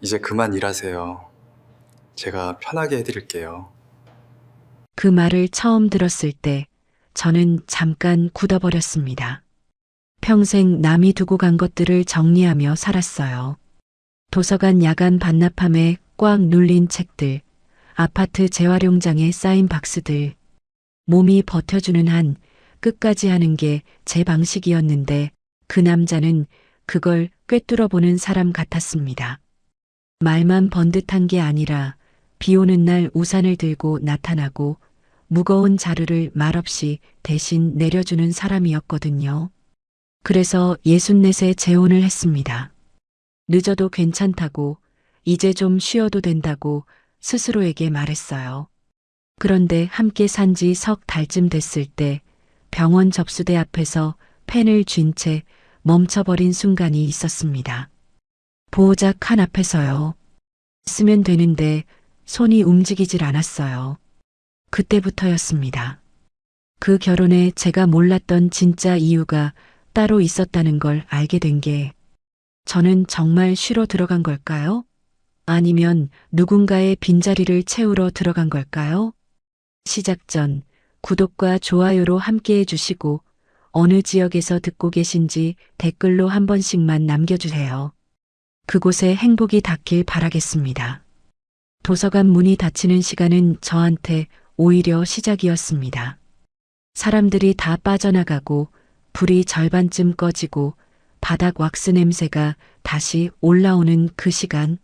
이제 그만 일하세요. 제가 편하게 해드릴게요. 그 말을 처음 들었을 때 저는 잠깐 굳어버렸습니다. 평생 남이 두고 간 것들을 정리하며 살았어요. 도서관 야간 반납함에 꽉 눌린 책들, 아파트 재활용장에 쌓인 박스들, 몸이 버텨주는 한 끝까지 하는 게 제 방식이었는데 그 남자는 그걸 꿰뚫어 보는 사람 같았습니다. 말만 번듯한 게 아니라 비 오는 날 우산을 들고 나타나고 무거운 자루를 말없이 대신 내려주는 사람이었거든요. 그래서 64세 재혼을 했습니다. 늦어도 괜찮다고, 이제 좀 쉬어도 된다고 스스로에게 말했어요. 그런데 함께 산지 석 달쯤 됐을 때 병원 접수대 앞에서 펜을 쥔 채 멈춰버린 순간이 있었습니다. 보호자 칸 앞에서요. 쓰면 되는데 손이 움직이질 않았어요. 그때부터였습니다. 그 결혼에 제가 몰랐던 진짜 이유가 따로 있었다는 걸 알게 된 게 저는 정말 쉬러 들어간 걸까요? 아니면 누군가의 빈자리를 채우러 들어간 걸까요? 시작 전 구독과 좋아요로 함께 해주시고 어느 지역에서 듣고 계신지 댓글로 한 번씩만 남겨주세요. 그곳에 행복이 닿길 바라겠습니다. 도서관 문이 닫히는 시간은 저한테 오히려 시작이었습니다. 사람들이 다 빠져나가고 불이 절반쯤 꺼지고 바닥 왁스 냄새가 다시 올라오는 그 시간.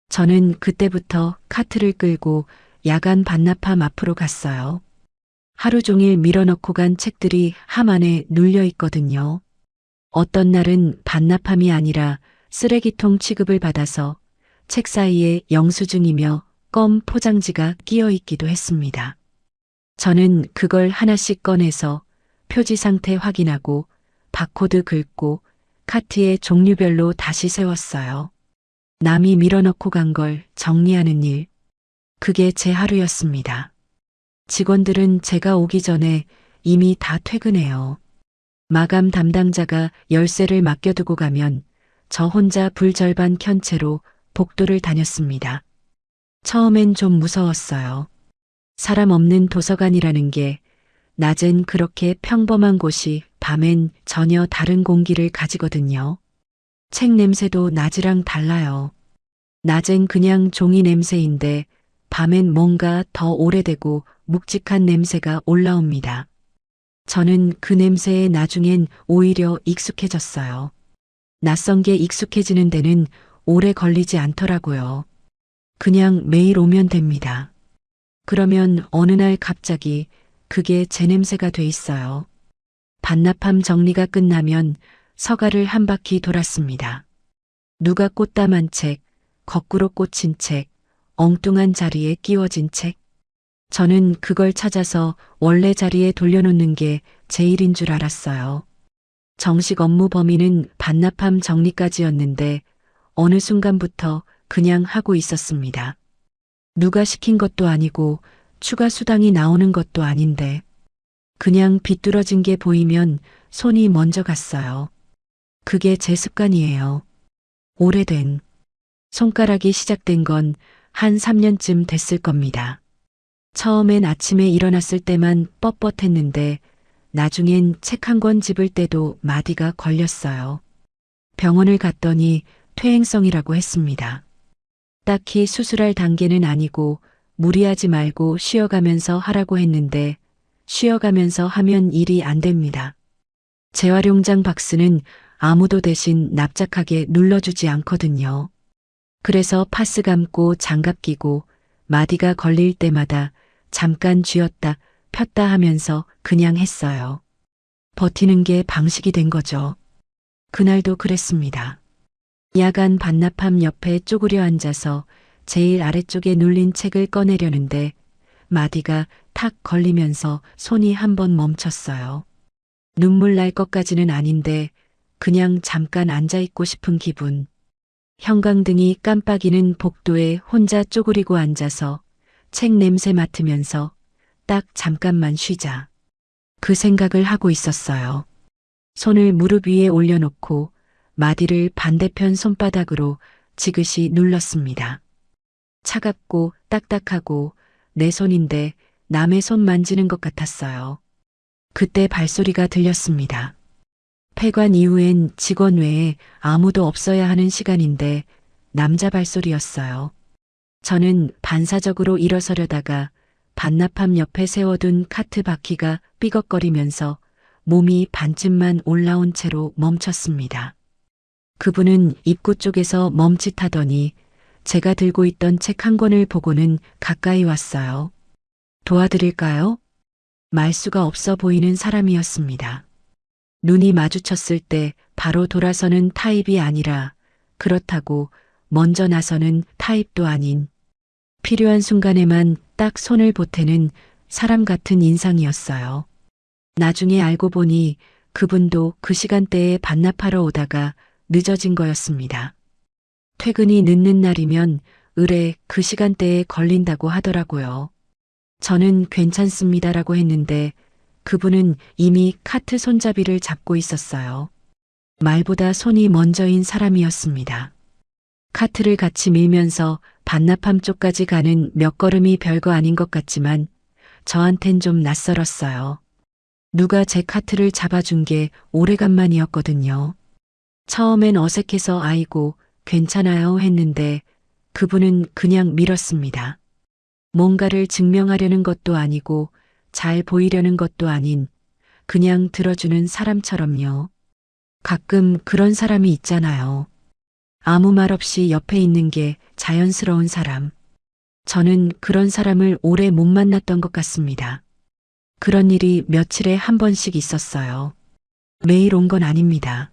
저는 그때부터 카트를 끌고 야간 반납함 앞으로 갔어요. 하루 종일 밀어넣고 간 책들이 함 안에 눌려 있거든요. 어떤 날은 반납함이 아니라 쓰레기통 취급을 받아서 책 사이에 영수증이며 껌 포장지가 끼어 있기도 했습니다. 저는 그걸 하나씩 꺼내서 표지 상태 확인하고 바코드 긁고 카트에 종류별로 다시 세웠어요. 남이 밀어넣고 간 걸 정리하는 일. 그게 제 하루였습니다. 직원들은 제가 오기 전에 이미 다 퇴근해요. 마감 담당자가 열쇠를 맡겨두고 가면 저 혼자 불 절반 켠 채로 복도를 다녔습니다. 처음엔 좀 무서웠어요. 사람 없는 도서관이라는 게 낮엔 그렇게 평범한 곳이 밤엔 전혀 다른 공기를 가지거든요. 책 냄새도 낮이랑 달라요. 낮엔 그냥 종이 냄새인데 밤엔 뭔가 더 오래되고 묵직한 냄새가 올라옵니다. 저는 그 냄새에 나중엔 오히려 익숙해졌어요. 낯선 게 익숙해지는 데는 오래 걸리지 않더라고요. 그냥 매일 오면 됩니다. 그러면 어느 날 갑자기 그게 제 냄새가 돼 있어요. 반납함 정리가 끝나면 서가를 한 바퀴 돌았습니다. 누가 꽃다만 책, 거꾸로 꽂힌 책, 엉뚱한 자리에 끼워진 책. 저는 그걸 찾아서 원래 자리에 돌려놓는 게 제 일인 줄 알았어요. 정식 업무 범위는 반납함 정리까지였는데 어느 순간부터 그냥 하고 있었습니다. 누가 시킨 것도 아니고 추가 수당이 나오는 것도 아닌데 그냥 비뚤어진 게 보이면 손이 먼저 갔어요. 그게 제 습관이에요. 오래된 손가락이 시작된 건 한 3년쯤 됐을 겁니다. 처음엔 아침에 일어났을 때만 뻣뻣했는데 나중엔 책 한 권 집을 때도 마디가 걸렸어요. 병원을 갔더니 퇴행성이라고 했습니다. 딱히 수술할 단계는 아니고 무리하지 말고 쉬어가면서 하라고 했는데 쉬어가면서 하면 일이 안 됩니다. 재활용장 박스는 아무도 대신 납작하게 눌러주지 않거든요. 그래서 파스 감고 장갑 끼고 마디가 걸릴 때마다 잠깐 쥐었다 폈다 하면서 그냥 했어요. 버티는 게 방식이 된 거죠. 그날도 그랬습니다. 야간 반납함 옆에 쪼그려 앉아서 제일 아래쪽에 눌린 책을 꺼내려는데 마디가 탁 걸리면서 손이 한 번 멈췄어요. 눈물 날 것까지는 아닌데 그냥 잠깐 앉아있고 싶은 기분. 형광등이 깜빡이는 복도에 혼자 쪼그리고 앉아서 책 냄새 맡으면서 딱 잠깐만 쉬자. 그 생각을 하고 있었어요. 손을 무릎 위에 올려놓고 마디를 반대편 손바닥으로 지그시 눌렀습니다. 차갑고 딱딱하고 내 손인데 남의 손 만지는 것 같았어요. 그때 발소리가 들렸습니다. 폐관 이후엔 직원 외에 아무도 없어야 하는 시간인데 남자 발소리였어요. 저는 반사적으로 일어서려다가 반납함 옆에 세워둔 카트 바퀴가 삐걱거리면서 몸이 반쯤만 올라온 채로 멈췄습니다. 그분은 입구 쪽에서 멈칫하더니 제가 들고 있던 책 한 권을 보고는 가까이 왔어요. 도와드릴까요? 말수가 없어 보이는 사람이었습니다. 눈이 마주쳤을 때 바로 돌아서는 타입이 아니라 그렇다고 먼저 나서는 타입도 아닌 필요한 순간에만 딱 손을 보태는 사람 같은 인상이었어요. 나중에 알고 보니 그분도 그 시간대에 반납하러 오다가 늦어진 거였습니다. 퇴근이 늦는 날이면 의뢰 그 시간대에 걸린다고 하더라고요. 저는 괜찮습니다라고 했는데 그분은 이미 카트 손잡이를 잡고 있었어요. 말보다 손이 먼저인 사람이었습니다. 카트를 같이 밀면서 반납함 쪽까지 가는 몇 걸음이 별거 아닌 것 같지만 저한텐 좀 낯설었어요. 누가 제 카트를 잡아준 게 오래간만이었거든요. 처음엔 어색해서 아이고 괜찮아요 했는데 그분은 그냥 밀었습니다. 뭔가를 증명하려는 것도 아니고 잘 보이려는 것도 아닌 그냥 들어주는 사람처럼요. 가끔 그런 사람이 있잖아요. 아무 말 없이 옆에 있는 게 자연스러운 사람. 저는 그런 사람을 오래 못 만났던 것 같습니다. 그런 일이 며칠에 한 번씩 있었어요. 매일 온 건 아닙니다.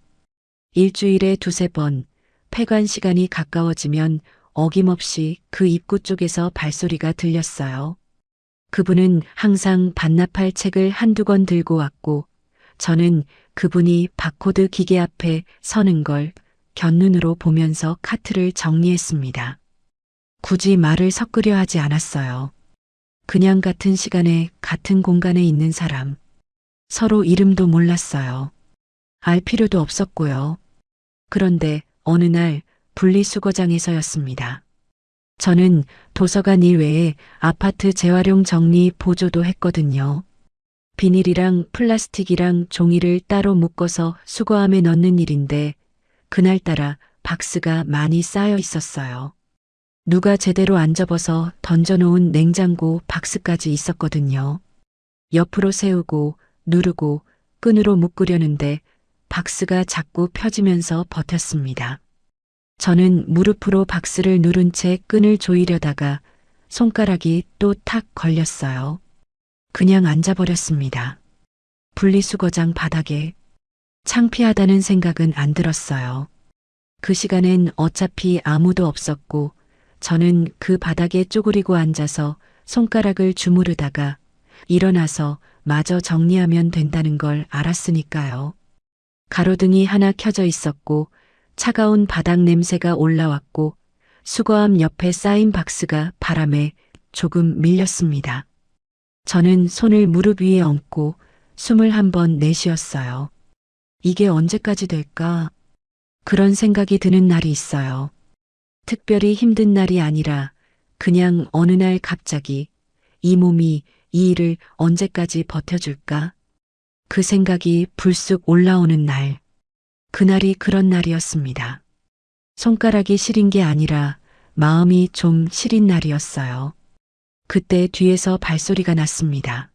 일주일에 두세 번, 폐관 시간이 가까워지면 어김없이 그 입구 쪽에서 발소리가 들렸어요. 그분은 항상 반납할 책을 한두 권 들고 왔고 저는 그분이 바코드 기계 앞에 서는 걸 곁눈으로 보면서 카트를 정리했습니다. 굳이 말을 섞으려 하지 않았어요. 그냥 같은 시간에 같은 공간에 있는 사람. 서로 이름도 몰랐어요. 알 필요도 없었고요. 그런데 어느 날 분리수거장에서였습니다. 저는 도서관 일 외에 아파트 재활용 정리 보조도 했거든요. 비닐이랑 플라스틱이랑 종이를 따로 묶어서 수거함에 넣는 일인데 그날따라 박스가 많이 쌓여 있었어요. 누가 제대로 안 접어서 던져놓은 냉장고 박스까지 있었거든요. 옆으로 세우고 누르고 끈으로 묶으려는데 박스가 자꾸 펴지면서 버텼습니다. 저는 무릎으로 박스를 누른 채 끈을 조이려다가 손가락이 또 탁 걸렸어요. 그냥 앉아버렸습니다. 분리수거장 바닥에. 창피하다는 생각은 안 들었어요. 그 시간엔 어차피 아무도 없었고 저는 그 바닥에 쪼그리고 앉아서 손가락을 주무르다가 일어나서 마저 정리하면 된다는 걸 알았으니까요. 가로등이 하나 켜져 있었고 차가운 바닥 냄새가 올라왔고 수거함 옆에 쌓인 박스가 바람에 조금 밀렸습니다. 저는 손을 무릎 위에 얹고 숨을 한번 내쉬었어요. 이게 언제까지 될까? 그런 생각이 드는 날이 있어요. 특별히 힘든 날이 아니라 그냥 어느 날 갑자기 이 몸이 이 일을 언제까지 버텨줄까? 그 생각이 불쑥 올라오는 날. 그날이 그런 날이었습니다. 손가락이 시린 게 아니라 마음이 좀 시린 날이었어요. 그때 뒤에서 발소리가 났습니다.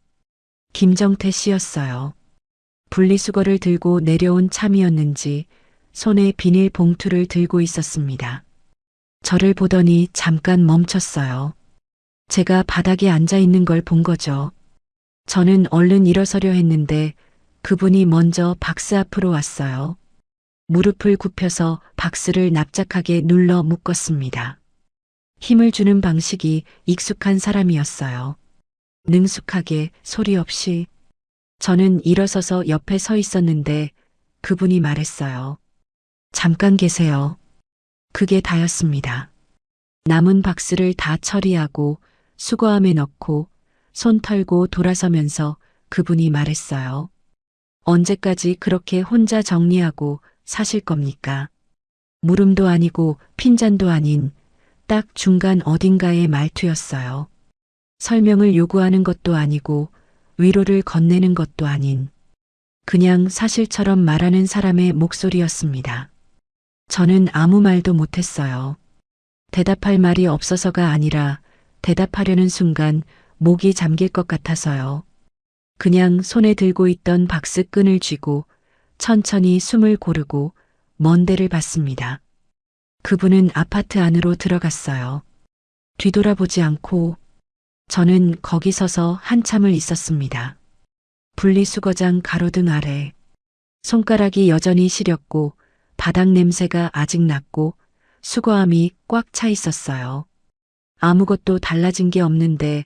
김정태 씨였어요. 분리수거를 들고 내려온 참이었는지 손에 비닐 봉투를 들고 있었습니다. 저를 보더니 잠깐 멈췄어요. 제가 바닥에 앉아 있는 걸 본 거죠. 저는 얼른 일어서려 했는데 그분이 먼저 박스 앞으로 왔어요. 무릎을 굽혀서 박스를 납작하게 눌러 묶었습니다. 힘을 주는 방식이 익숙한 사람이었어요. 능숙하게 소리 없이. 저는 일어서서 옆에 서 있었는데 그분이 말했어요. 잠깐 계세요. 그게 다였습니다. 남은 박스를 다 처리하고 수거함에 넣고 손 털고 돌아서면서 그분이 말했어요. 언제까지 그렇게 혼자 정리하고 사실 겁니까? 물음도 아니고 핀잔도 아닌 딱 중간 어딘가의 말투였어요. 설명을 요구하는 것도 아니고 위로를 건네는 것도 아닌 그냥 사실처럼 말하는 사람의 목소리였습니다. 저는 아무 말도 못했어요. 대답할 말이 없어서가 아니라 대답하려는 순간 목이 잠길 것 같아서요. 그냥 손에 들고 있던 박스끈을 쥐고 천천히 숨을 고르고 먼 데를 봤습니다. 그분은 아파트 안으로 들어갔어요. 뒤돌아보지 않고 저는 거기 서서 한참을 있었습니다. 분리수거장 가로등 아래 손가락이 여전히 시렸고 바닥 냄새가 아직 났고 수거함이 꽉 차 있었어요. 아무것도 달라진 게 없는데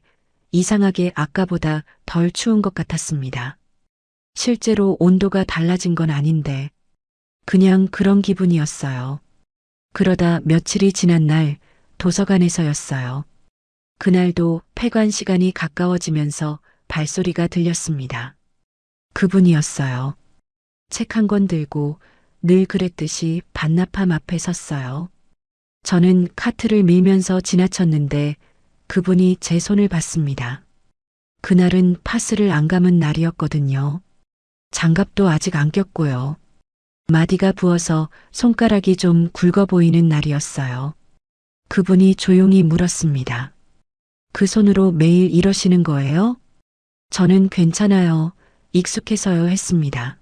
이상하게 아까보다 덜 추운 것 같았습니다. 실제로 온도가 달라진 건 아닌데 그냥 그런 기분이었어요. 그러다 며칠이 지난 날 도서관에서였어요. 그날도 폐관 시간이 가까워지면서 발소리가 들렸습니다. 그분이었어요. 책 한 권 들고 늘 그랬듯이 반납함 앞에 섰어요. 저는 카트를 밀면서 지나쳤는데 그분이 제 손을 봤습니다. 그날은 파스를 안 감은 날이었거든요. 장갑도 아직 안 꼈고요. 마디가 부어서 손가락이 좀 굵어 보이는 날이었어요. 그분이 조용히 물었습니다. 그 손으로 매일 이러시는 거예요? 저는 괜찮아요. 익숙해서요 했습니다.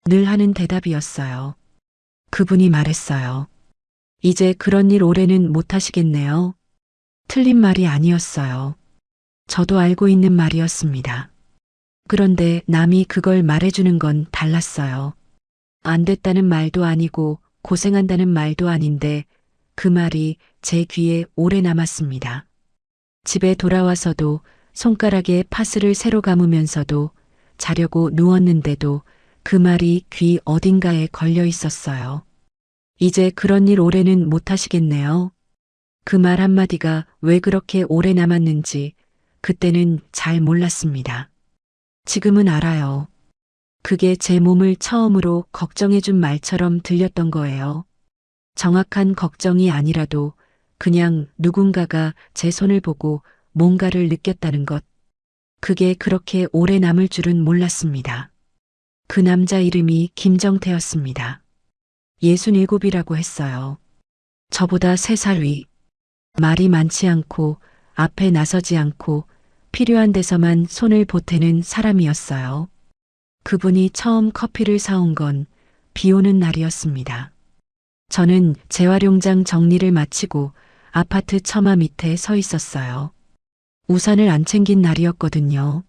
늘 하는 대답이었어요. 그분이 말했어요. 이제 그런 일 올해는 못 하시겠네요. 틀린 말이 아니었어요. 저도 알고 있는 말이었습니다. 그런데 남이 그걸 말해주는 건 달랐어요. 안 됐다는 말도 아니고 고생한다는 말도 아닌데 그 말이 제 귀에 오래 남았습니다. 집에 돌아와서도 손가락에 파스를 새로 감으면서도 자려고 누웠는데도 그 말이 귀 어딘가에 걸려 있었어요. 이제 그런 일 올해는 못 하시겠네요. 그 말 한마디가 왜 그렇게 오래 남았는지 그때는 잘 몰랐습니다. 지금은 알아요. 그게 제 몸을 처음으로 걱정해준 말처럼 들렸던 거예요. 정확한 걱정이 아니라도 그냥 누군가가 제 손을 보고 뭔가를 느꼈다는 것. 그게 그렇게 오래 남을 줄은 몰랐습니다. 그 남자 이름이 김정태였습니다. 67이라고 했어요. 저보다 3살 위. 말이 많지 않고 앞에 나서지 않고 필요한 데서만 손을 보태는 사람이었어요. 그분이 처음 커피를 사온 건 비 오는 날이었습니다. 저는 재활용장 정리를 마치고 아파트 처마 밑에 서 있었어요. 우산을 안 챙긴 날이었거든요.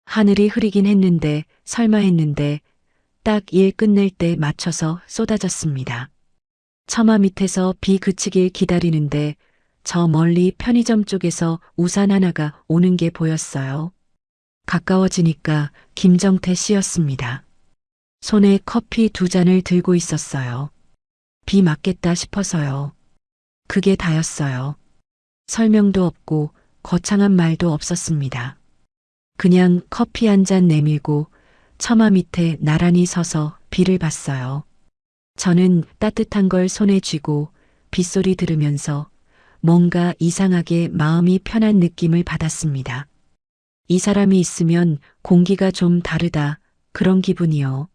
하늘이 흐리긴 했는데 설마 했는데 딱 일 끝낼 때 맞춰서 쏟아졌습니다. 처마 밑에서 비 그치길 기다리는데 저 멀리 편의점 쪽에서 우산 하나가 오는 게 보였어요. 가까워지니까 김정태 씨였습니다. 손에 커피 2잔을 들고 있었어요. 비 맞겠다 싶어서요. 그게 다였어요. 설명도 없고 거창한 말도 없었습니다. 그냥 커피 한 잔 내밀고 처마 밑에 나란히 서서 비를 봤어요. 저는 따뜻한 걸 손에 쥐고 빗소리 들으면서 뭔가 이상하게 마음이 편한 느낌을 받았습니다. 이 사람이 있으면 공기가 좀 다르다, 그런 기분이요.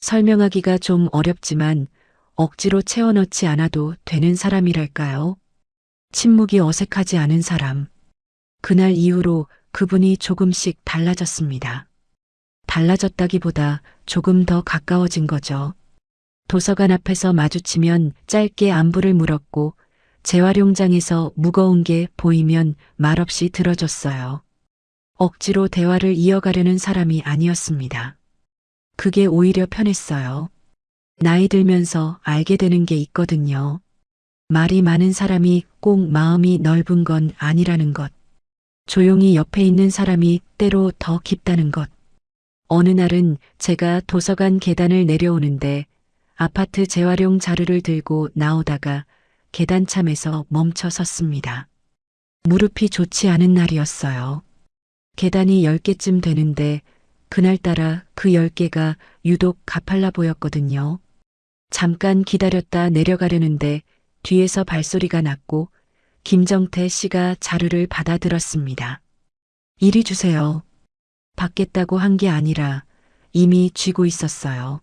설명하기가 좀 어렵지만 억지로 채워넣지 않아도 되는 사람이랄까요? 침묵이 어색하지 않은 사람. 그날 이후로 그분이 조금씩 달라졌습니다. 달라졌다기보다 조금 더 가까워진 거죠. 도서관 앞에서 마주치면 짧게 안부를 물었고 재활용장에서 무거운 게 보이면 말없이 들어줬어요. 억지로 대화를 이어가려는 사람이 아니었습니다. 그게 오히려 편했어요. 나이 들면서 알게 되는 게 있거든요. 말이 많은 사람이 꼭 마음이 넓은 건 아니라는 것. 조용히 옆에 있는 사람이 때로 더 깊다는 것. 어느 날은 제가 도서관 계단을 내려오는데 아파트 재활용 자루를 들고 나오다가 계단참에서 멈춰 섰습니다. 무릎이 좋지 않은 날이었어요. 계단이 10개쯤 되는데 그날따라 그 10개가 유독 가팔라 보였거든요. 잠깐 기다렸다 내려가려는데 뒤에서 발소리가 났고 김정태 씨가 자루를 받아들었습니다. 이리 주세요. 받겠다고 한 게 아니라 이미 쥐고 있었어요.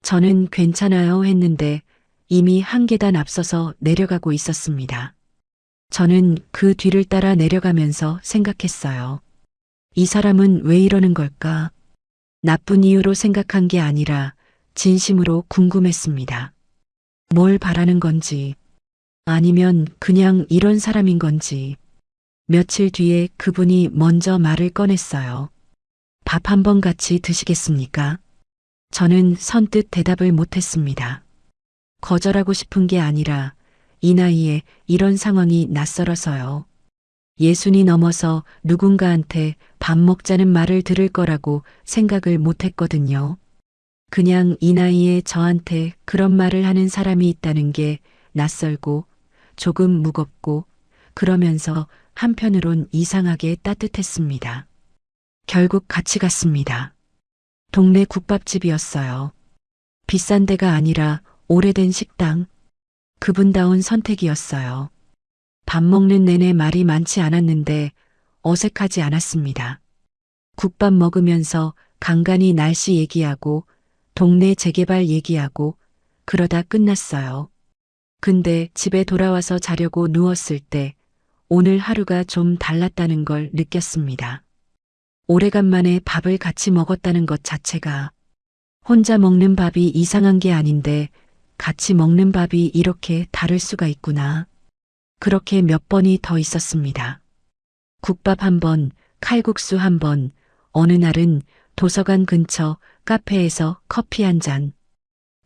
저는 괜찮아요 했는데 이미 한 계단 앞서서 내려가고 있었습니다. 저는 그 뒤를 따라 내려가면서 생각했어요. 이 사람은 왜 이러는 걸까? 나쁜 이유로 생각한 게 아니라 진심으로 궁금했습니다. 뭘 바라는 건지, 아니면 그냥 이런 사람인 건지. 며칠 뒤에 그분이 먼저 말을 꺼냈어요. 밥 한 번 같이 드시겠습니까? 저는 선뜻 대답을 못했습니다. 거절하고 싶은 게 아니라 이 나이에 이런 상황이 낯설어서요. 60이 넘어서 누군가한테 밥 먹자는 말을 들을 거라고 생각을 못했거든요. 그냥 이 나이에 저한테 그런 말을 하는 사람이 있다는 게 낯설고 조금 무겁고 그러면서 한편으론 이상하게 따뜻했습니다. 결국 같이 갔습니다. 동네 국밥집이었어요. 비싼 데가 아니라 오래된 식당. 그분다운 선택이었어요. 밥 먹는 내내 말이 많지 않았는데 어색하지 않았습니다. 국밥 먹으면서 간간히 날씨 얘기하고 동네 재개발 얘기하고 그러다 끝났어요. 근데 집에 돌아와서 자려고 누웠을 때 오늘 하루가 좀 달랐다는 걸 느꼈습니다. 오래간만에 밥을 같이 먹었다는 것 자체가 혼자 먹는 밥이 이상한 게 아닌데 같이 먹는 밥이 이렇게 다를 수가 있구나. 그렇게 몇 번이 더 있었습니다. 국밥 한 번, 칼국수 한 번, 어느 날은 도서관 근처 카페에서 커피 한 잔.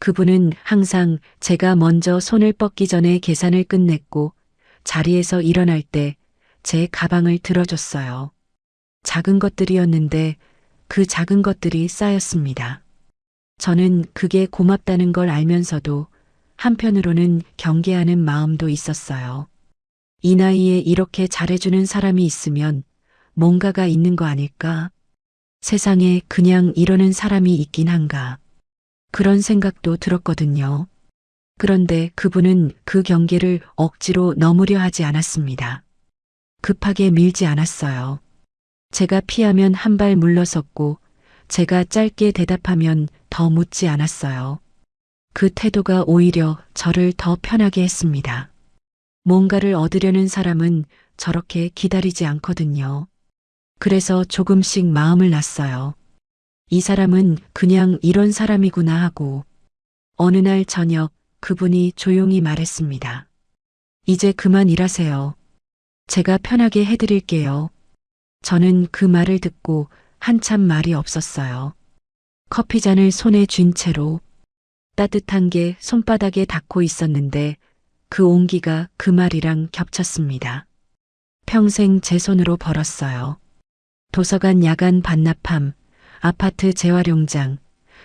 그분은 항상 제가 먼저 손을 뻗기 전에 계산을 끝냈고 자리에서 일어날 때 제 가방을 들어줬어요. 작은 것들이었는데 그 작은 것들이 쌓였습니다. 저는 그게 고맙다는 걸 알면서도 한편으로는 경계하는 마음도 있었어요. 이 나이에 이렇게 잘해주는 사람이 있으면 뭔가가 있는 거 아닐까? 세상에 그냥 이러는 사람이 있긴 한가? 그런 생각도 들었거든요. 그런데 그분은 그 경계를 억지로 넘으려 하지 않았습니다. 급하게 밀지 않았어요. 제가 피하면 한 발 물러섰고 제가 짧게 대답하면 더 묻지 않았어요. 그 태도가 오히려 저를 더 편하게 했습니다. 뭔가를 얻으려는 사람은 저렇게 기다리지 않거든요. 그래서 조금씩 마음을 놨어요. 이 사람은 그냥 이런 사람이구나 하고 어느 날 저녁 그분이 조용히 말했습니다. 이제 그만 일하세요. 제가 편하게 해드릴게요. 저는 그 말을 듣고 한참 말이 없었어요. 커피잔을 손에 쥔 채로 따뜻한 게 손바닥에 닿고 있었는데 그 온기가 그 말이랑 겹쳤습니다. 평생 제 손으로 벌었어요. 도서관 야간 반납함, 아파트 재활용장,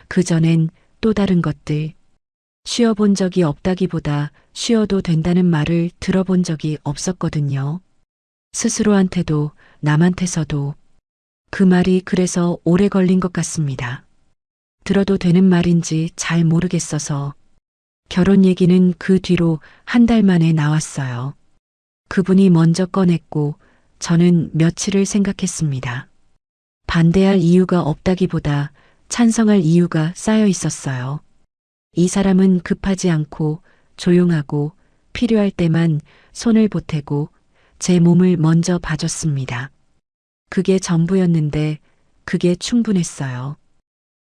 그전엔 또 다른 것들. 쉬어본 적이 없다기보다 쉬어도 된다는 말을 들어본 적이 없었거든요. 스스로한테도 남한테서도. 그 말이 그래서 오래 걸린 것 같습니다. 들어도 되는 말인지 잘 모르겠어서. 결혼 얘기는 그 뒤로 한 달 만에 나왔어요. 그분이 먼저 꺼냈고 저는 며칠을 생각했습니다. 반대할 이유가 없다기보다 찬성할 이유가 쌓여 있었어요. 이 사람은 급하지 않고 조용하고 필요할 때만 손을 보태고 제 몸을 먼저 봐줬습니다. 그게 전부였는데 그게 충분했어요.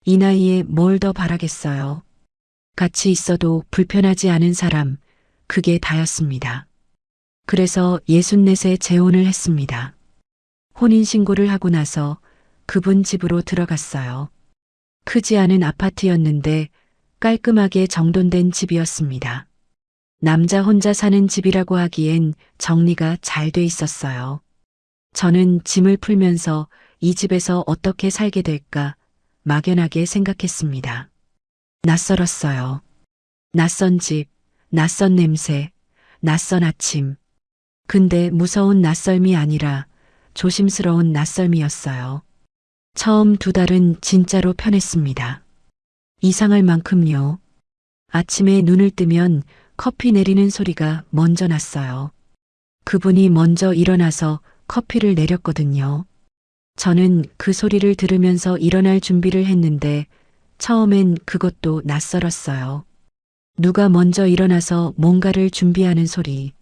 이 나이에 뭘 더 바라겠어요. 같이 있어도 불편하지 않은 사람, 그게 다였습니다. 그래서 64세 재혼을 했습니다. 혼인신고를 하고 나서 그분 집으로 들어갔어요. 크지 않은 아파트였는데 깔끔하게 정돈된 집이었습니다. 남자 혼자 사는 집이라고 하기엔 정리가 잘 돼 있었어요. 저는 짐을 풀면서 이 집에서 어떻게 살게 될까 막연하게 생각했습니다. 낯설었어요. 낯선 집, 낯선 냄새, 낯선 아침. 근데 무서운 낯설미 아니라 조심스러운 낯설미였어요. 처음 2달은 진짜로 편했습니다. 이상할 만큼요. 아침에 눈을 뜨면 커피 내리는 소리가 먼저 났어요. 그분이 먼저 일어나서 커피를 내렸거든요. 저는 그 소리를 들으면서 일어날 준비를 했는데 처음엔 그것도 낯설었어요. 누가 먼저 일어나서 뭔가를 준비하는 소리.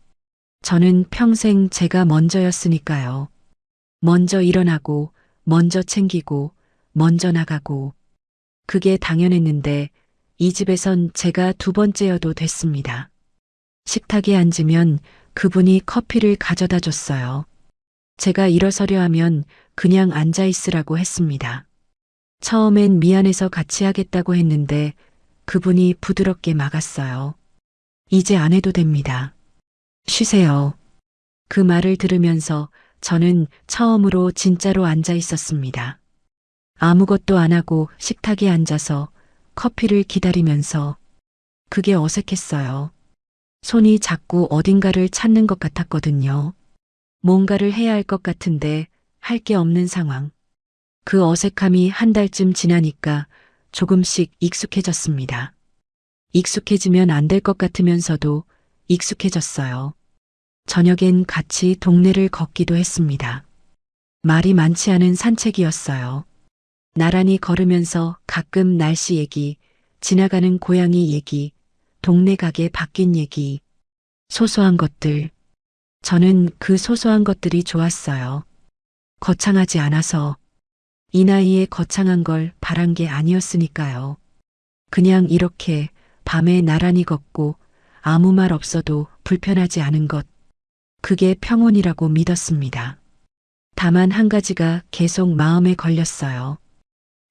저는 평생 제가 먼저였으니까요. 먼저 일어나고, 먼저 챙기고, 먼저 나가고. 그게 당연했는데 이 집에선 제가 두 번째여도 됐습니다. 식탁에 앉으면 그분이 커피를 가져다 줬어요. 제가 일어서려 하면 그냥 앉아 있으라고 했습니다. 처음엔 미안해서 같이 하겠다고 했는데 그분이 부드럽게 막았어요. 이제 안 해도 됩니다. 쉬세요. 그 말을 들으면서 저는 처음으로 진짜로 앉아 있었습니다. 아무것도 안 하고 식탁에 앉아서 커피를 기다리면서 그게 어색했어요. 손이 자꾸 어딘가를 찾는 것 같았거든요. 뭔가를 해야 할 것 같은데 할 게 없는 상황. 그 어색함이 한 달쯤 지나니까 조금씩 익숙해졌습니다. 익숙해지면 안 될 것 같으면서도 익숙해졌어요. 저녁엔 같이 동네를 걷기도 했습니다. 말이 많지 않은 산책이었어요. 나란히 걸으면서 가끔 날씨 얘기, 지나가는 고양이 얘기, 동네 가게 바뀐 얘기, 소소한 것들. 저는 그 소소한 것들이 좋았어요. 거창하지 않아서 이 나이에 거창한 걸 바란 게 아니었으니까요. 그냥 이렇게 밤에 나란히 걷고 아무 말 없어도 불편하지 않은 것. 그게 평온이라고 믿었습니다. 다만 한 가지가 계속 마음에 걸렸어요.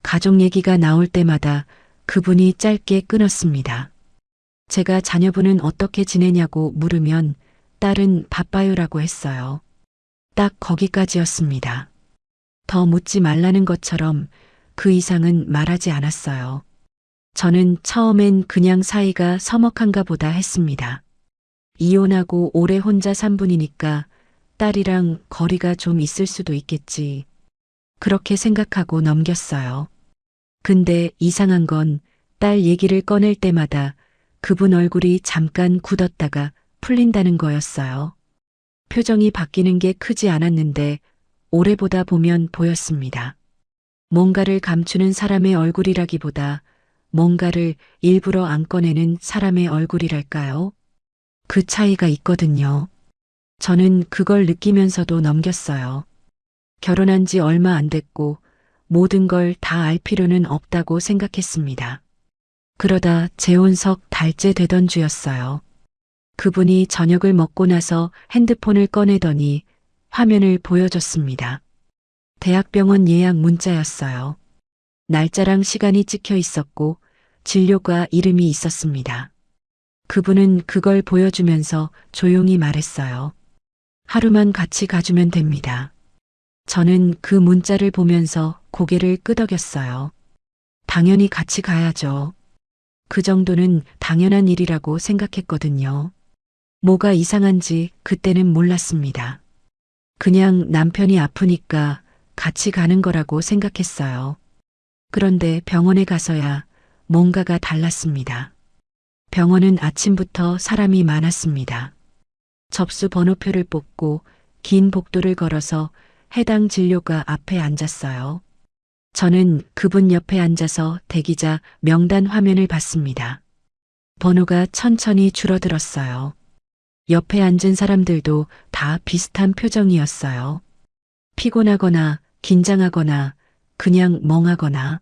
가족 얘기가 나올 때마다 그분이 짧게 끊었습니다. 제가 자녀분은 어떻게 지내냐고 물으면 딸은 바빠요라고 했어요. 딱 거기까지였습니다. 더 묻지 말라는 것처럼 그 이상은 말하지 않았어요. 저는 처음엔 그냥 사이가 서먹한가 보다 했습니다. 이혼하고 오래 혼자 산 분이니까 딸이랑 거리가 좀 있을 수도 있겠지. 그렇게 생각하고 넘겼어요. 근데 이상한 건 딸 얘기를 꺼낼 때마다 그분 얼굴이 잠깐 굳었다가 풀린다는 거였어요. 표정이 바뀌는 게 크지 않았는데 오래 보다 보면 보였습니다. 뭔가를 감추는 사람의 얼굴이라기보다 뭔가를 일부러 안 꺼내는 사람의 얼굴이랄까요? 그 차이가 있거든요. 저는 그걸 느끼면서도 넘겼어요. 결혼한 지 얼마 안 됐고 모든 걸 다 알 필요는 없다고 생각했습니다. 그러다 재혼석 달째 되던 주였어요. 그분이 저녁을 먹고 나서 핸드폰을 꺼내더니 화면을 보여줬습니다. 대학병원 예약 문자였어요. 날짜랑 시간이 찍혀 있었고 진료과 이름이 있었습니다. 그분은 그걸 보여주면서 조용히 말했어요. 하루만 같이 가주면 됩니다. 저는 그 문자를 보면서 고개를 끄덕였어요. 당연히 같이 가야죠. 그 정도는 당연한 일이라고 생각했거든요. 뭐가 이상한지 그때는 몰랐습니다. 그냥 남편이 아프니까 같이 가는 거라고 생각했어요. 그런데 병원에 가서야 뭔가가 달랐습니다. 병원은 아침부터 사람이 많았습니다. 접수 번호표를 뽑고 긴 복도를 걸어서 해당 진료과 앞에 앉았어요. 저는 그분 옆에 앉아서 대기자 명단 화면을 봤습니다. 번호가 천천히 줄어들었어요. 옆에 앉은 사람들도 다 비슷한 표정이었어요. 피곤하거나 긴장하거나 그냥 멍하거나.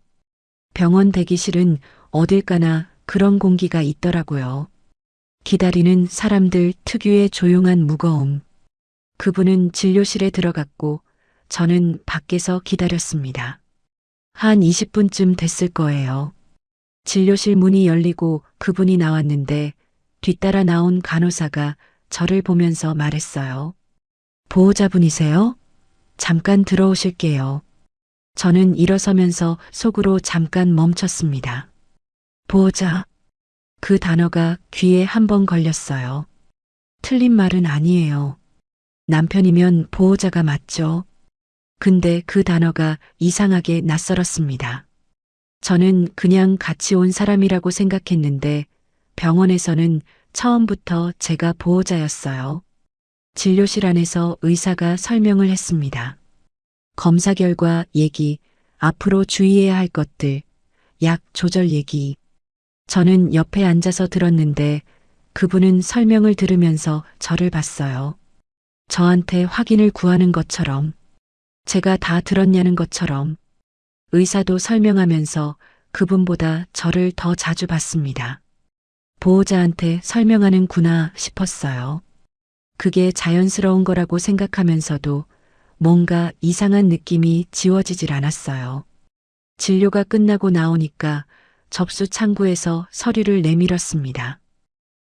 병원 대기실은 어딜 가나 그런 공기가 있더라고요. 기다리는 사람들 특유의 조용한 무거움. 그분은 진료실에 들어갔고 저는 밖에서 기다렸습니다. 한 20분쯤 됐을 거예요. 진료실 문이 열리고 그분이 나왔는데 뒤따라 나온 간호사가 저를 보면서 말했어요. 보호자분이세요? 잠깐 들어오실게요. 저는 일어서면서 속으로 잠깐 멈췄습니다. 보호자. 그 단어가 귀에 한 번 걸렸어요. 틀린 말은 아니에요. 남편이면 보호자가 맞죠. 근데 그 단어가 이상하게 낯설었습니다. 저는 그냥 같이 온 사람이라고 생각했는데 병원에서는 처음부터 제가 보호자였어요. 진료실 안에서 의사가 설명을 했습니다. 검사 결과 얘기, 앞으로 주의해야 할 것들, 약 조절 얘기. 저는 옆에 앉아서 들었는데 그분은 설명을 들으면서 저를 봤어요. 저한테 확인을 구하는 것처럼, 제가 다 들었냐는 것처럼. 의사도 설명하면서 그분보다 저를 더 자주 봤습니다. 보호자한테 설명하는구나 싶었어요. 그게 자연스러운 거라고 생각하면서도 뭔가 이상한 느낌이 지워지질 않았어요. 진료가 끝나고 나오니까 접수 창구에서 서류를 내밀었습니다.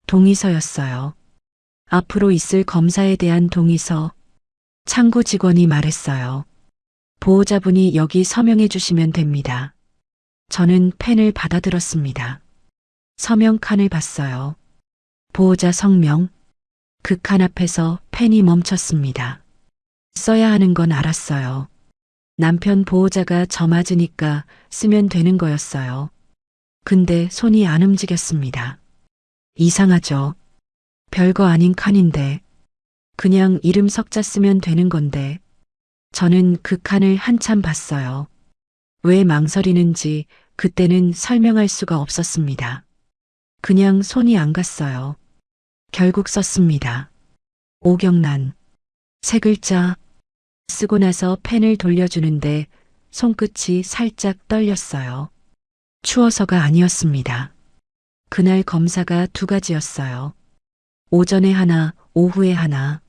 동의서였어요. 앞으로 있을 검사에 대한 동의서. 창구 직원이 말했어요. 보호자분이 여기 서명해 주시면 됩니다. 저는 펜을 받아들었습니다. 서명 칸을 봤어요. 보호자 성명. 그 칸 앞에서 펜이 멈췄습니다. 써야 하는 건 알았어요. 남편 보호자가 저 맞으니까 쓰면 되는 거였어요. 근데 손이 안 움직였습니다. 이상하죠? 별거 아닌 칸인데. 그냥 이름 석자 쓰면 되는 건데. 저는 그 칸을 한참 봤어요. 왜 망설이는지 그때는 설명할 수가 없었습니다. 그냥 손이 안 갔어요. 결국 썼습니다. 오경란. 세 글자. 쓰고 나서 펜을 돌려주는데 손끝이 살짝 떨렸어요. 추워서가 아니었습니다. 그날 검사가 2가지였어요. 오전에 하나, 오후에 하나.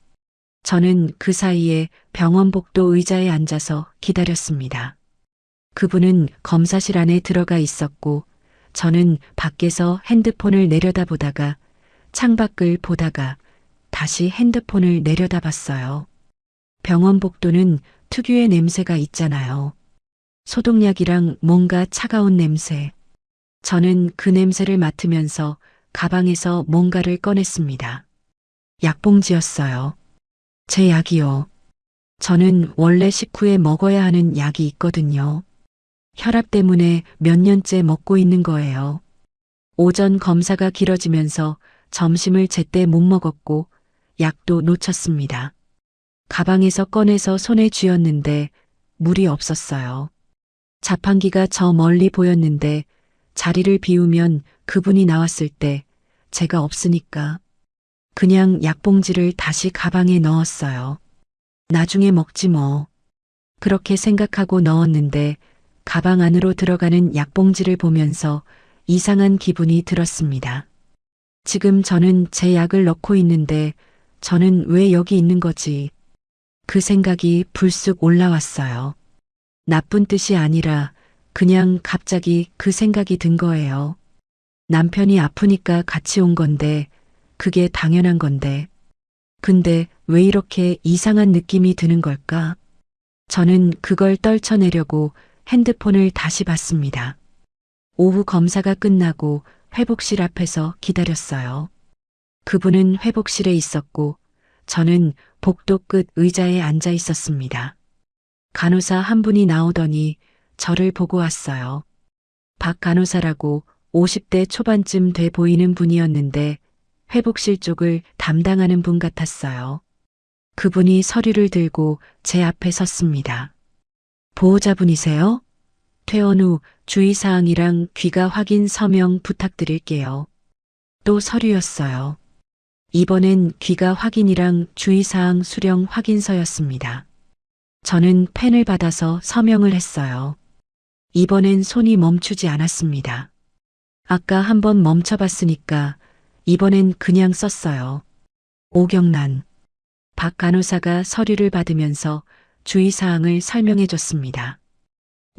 저는 그 사이에 병원 복도 의자에 앉아서 기다렸습니다. 그분은 검사실 안에 들어가 있었고 저는 밖에서 핸드폰을 내려다보다가 창밖을 보다가 다시 핸드폰을 내려다봤어요. 병원 복도는 특유의 냄새가 있잖아요. 소독약이랑 뭔가 차가운 냄새. 저는 그 냄새를 맡으면서 가방에서 뭔가를 꺼냈습니다. 약봉지였어요. 제 약이요. 저는 원래 식후에 먹어야 하는 약이 있거든요. 혈압 때문에 몇 년째 먹고 있는 거예요. 오전 검사가 길어지면서 점심을 제때 못 먹었고 약도 놓쳤습니다. 가방에서 꺼내서 손에 쥐었는데 물이 없었어요. 자판기가 저 멀리 보였는데 자리를 비우면 그분이 나왔을 때 제가 없으니까 그냥 약봉지를 다시 가방에 넣었어요. 나중에 먹지 뭐. 그렇게 생각하고 넣었는데 가방 안으로 들어가는 약봉지를 보면서 이상한 기분이 들었습니다. 지금 저는 제 약을 넣고 있는데 저는 왜 여기 있는 거지? 그 생각이 불쑥 올라왔어요. 나쁜 뜻이 아니라 그냥 갑자기 그 생각이 든 거예요. 남편이 아프니까 같이 온 건데 그게 당연한 건데. 근데 왜 이렇게 이상한 느낌이 드는 걸까? 저는 그걸 떨쳐내려고 핸드폰을 다시 봤습니다. 오후 검사가 끝나고 회복실 앞에서 기다렸어요. 그분은 회복실에 있었고 저는 복도 끝 의자에 앉아 있었습니다. 간호사 한 분이 나오더니 저를 보고 왔어요. 박 간호사라고 50대 초반쯤 돼 보이는 분이었는데 회복실 쪽을 담당하는 분 같았어요. 그분이 서류를 들고 제 앞에 섰습니다. 보호자분이세요? 퇴원 후 주의사항이랑 귀가 확인 서명 부탁드릴게요. 또 서류였어요. 이번엔 귀가 확인이랑 주의사항 수령 확인서였습니다. 저는 펜을 받아서 서명을 했어요. 이번엔 손이 멈추지 않았습니다. 아까 한번 멈춰봤으니까 이번엔 그냥 썼어요. 오경란. 박 간호사가 서류를 받으면서 주의사항을 설명해 줬습니다.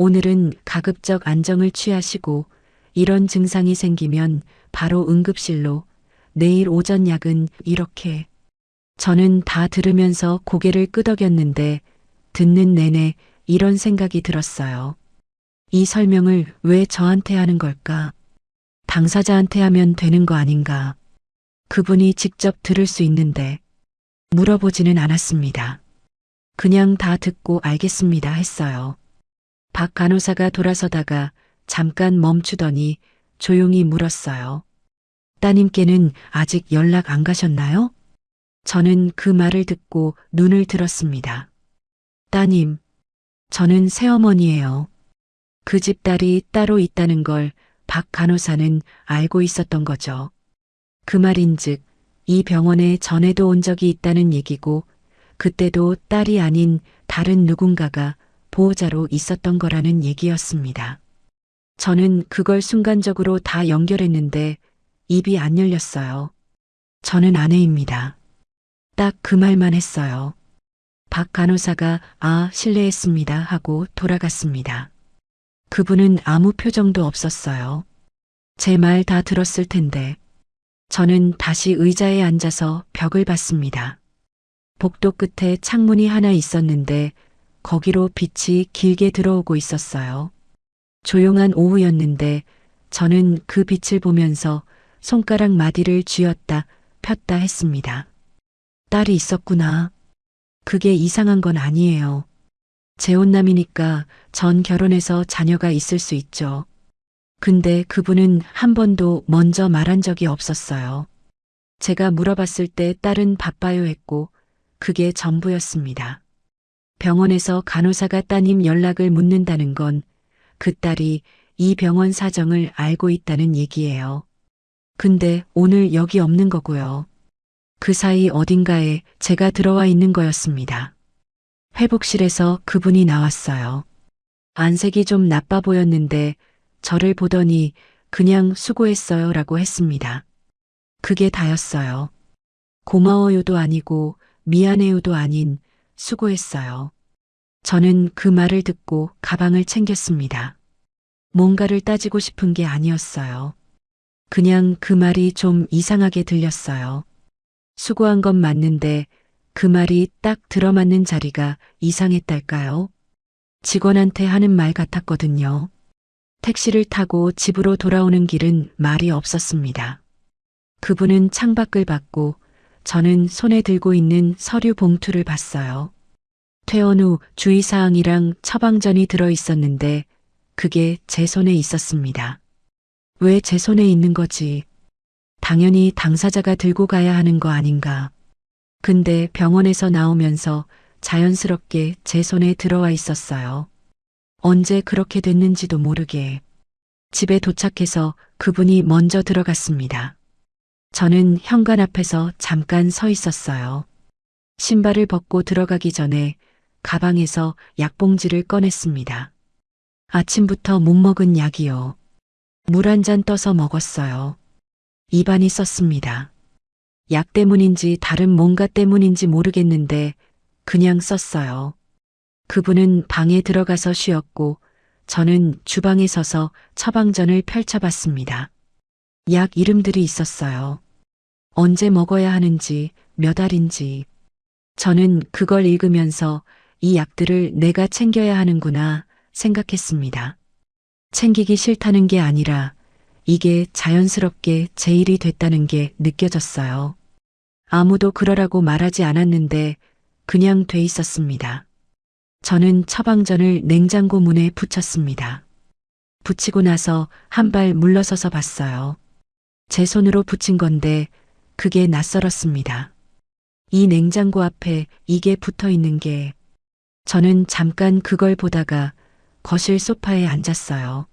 오늘은 가급적 안정을 취하시고 이런 증상이 생기면 바로 응급실로, 내일 오전 약은 이렇게. 저는 다 들으면서 고개를 끄덕였는데 듣는 내내 이런 생각이 들었어요. 이 설명을 왜 저한테 하는 걸까? 당사자한테 하면 되는 거 아닌가? 그분이 직접 들을 수 있는데 물어보지는 않았습니다. 그냥 다 듣고 알겠습니다 했어요. 박 간호사가 돌아서다가 잠깐 멈추더니 조용히 물었어요. 따님께는 아직 연락 안 가셨나요? 저는 그 말을 듣고 눈을 들었습니다. 따님, 저는 새어머니예요. 그 집 딸이 따로 있다는 걸 박 간호사는 알고 있었던 거죠. 그 말인즉 이 병원에 전에도 온 적이 있다는 얘기고 그때도 딸이 아닌 다른 누군가가 보호자로 있었던 거라는 얘기였습니다. 저는 그걸 순간적으로 다 연결했는데 입이 안 열렸어요. 저는 아내입니다. 딱 그 말만 했어요. 박 간호사가 실례했습니다 하고 돌아갔습니다. 그분은 아무 표정도 없었어요. 제 말 다 들었을 텐데. 저는 다시 의자에 앉아서 벽을 봤습니다. 복도 끝에 창문이 하나 있었는데 거기로 빛이 길게 들어오고 있었어요. 조용한 오후였는데 저는 그 빛을 보면서 손가락 마디를 쥐었다 폈다 했습니다. 딸이 있었구나. 그게 이상한 건 아니에요. 재혼남이니까 전 결혼해서 자녀가 있을 수 있죠. 근데 그분은 한 번도 먼저 말한 적이 없었어요. 제가 물어봤을 때 딸은 바빠요 했고 그게 전부였습니다. 병원에서 간호사가 따님 연락을 묻는다는 건 그 딸이 이 병원 사정을 알고 있다는 얘기예요. 근데 오늘 여기 없는 거고요. 그 사이 어딘가에 제가 들어와 있는 거였습니다. 회복실에서 그분이 나왔어요. 안색이 좀 나빠 보였는데 저를 보더니 그냥 수고했어요 라고 했습니다. 그게 다였어요. 고마워요도 아니고 미안해요도 아닌 수고했어요. 저는 그 말을 듣고 가방을 챙겼습니다. 뭔가를 따지고 싶은 게 아니었어요. 그냥 그 말이 좀 이상하게 들렸어요. 수고한 건 맞는데 그 말이 딱 들어맞는 자리가 이상했달까요? 직원한테 하는 말 같았거든요. 택시를 타고 집으로 돌아오는 길은 말이 없었습니다. 그분은 창밖을 봤고 저는 손에 들고 있는 서류 봉투를 봤어요. 퇴원 후 주의사항이랑 처방전이 들어 있었는데 그게 제 손에 있었습니다. 왜 제 손에 있는 거지? 당연히 당사자가 들고 가야 하는 거 아닌가. 근데 병원에서 나오면서 자연스럽게 제 손에 들어와 있었어요. 언제 그렇게 됐는지도 모르게. 집에 도착해서 그분이 먼저 들어갔습니다. 저는 현관 앞에서 잠깐 서 있었어요. 신발을 벗고 들어가기 전에 가방에서 약봉지를 꺼냈습니다. 아침부터 못 먹은 약이요. 물 한 잔 떠서 먹었어요. 입안이 썼습니다. 약 때문인지 다른 뭔가 때문인지 모르겠는데 그냥 썼어요. 그분은 방에 들어가서 쉬었고 저는 주방에 서서 처방전을 펼쳐봤습니다. 약 이름들이 있었어요. 언제 먹어야 하는지, 몇 알인지. 저는 그걸 읽으면서 이 약들을 내가 챙겨야 하는구나 생각했습니다. 챙기기 싫다는 게 아니라 이게 자연스럽게 제 일이 됐다는 게 느껴졌어요. 아무도 그러라고 말하지 않았는데 그냥 돼 있었습니다. 저는 처방전을 냉장고 문에 붙였습니다. 붙이고 나서 한 발 물러서서 봤어요. 제 손으로 붙인 건데 그게 낯설었습니다. 이 냉장고 앞에 이게 붙어 있는 게 저는 잠깐 그걸 보다가 거실 소파에 앉았어요.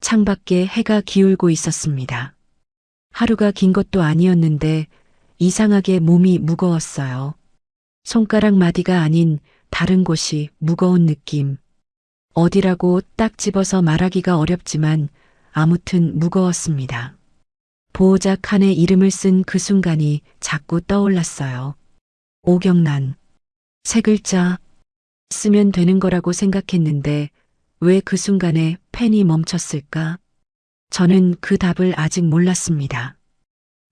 창밖에 해가 기울고 있었습니다. 하루가 긴 것도 아니었는데 이상하게 몸이 무거웠어요. 손가락 마디가 아닌 다른 곳이 무거운 느낌. 어디라고 딱 집어서 말하기가 어렵지만 아무튼 무거웠습니다. 보호자 칸에 이름을 쓴 그 순간이 자꾸 떠올랐어요. 오경란. 세 글자 쓰면 되는 거라고 생각했는데 왜 그 순간에 펜이 멈췄을까? 저는 그 답을 아직 몰랐습니다.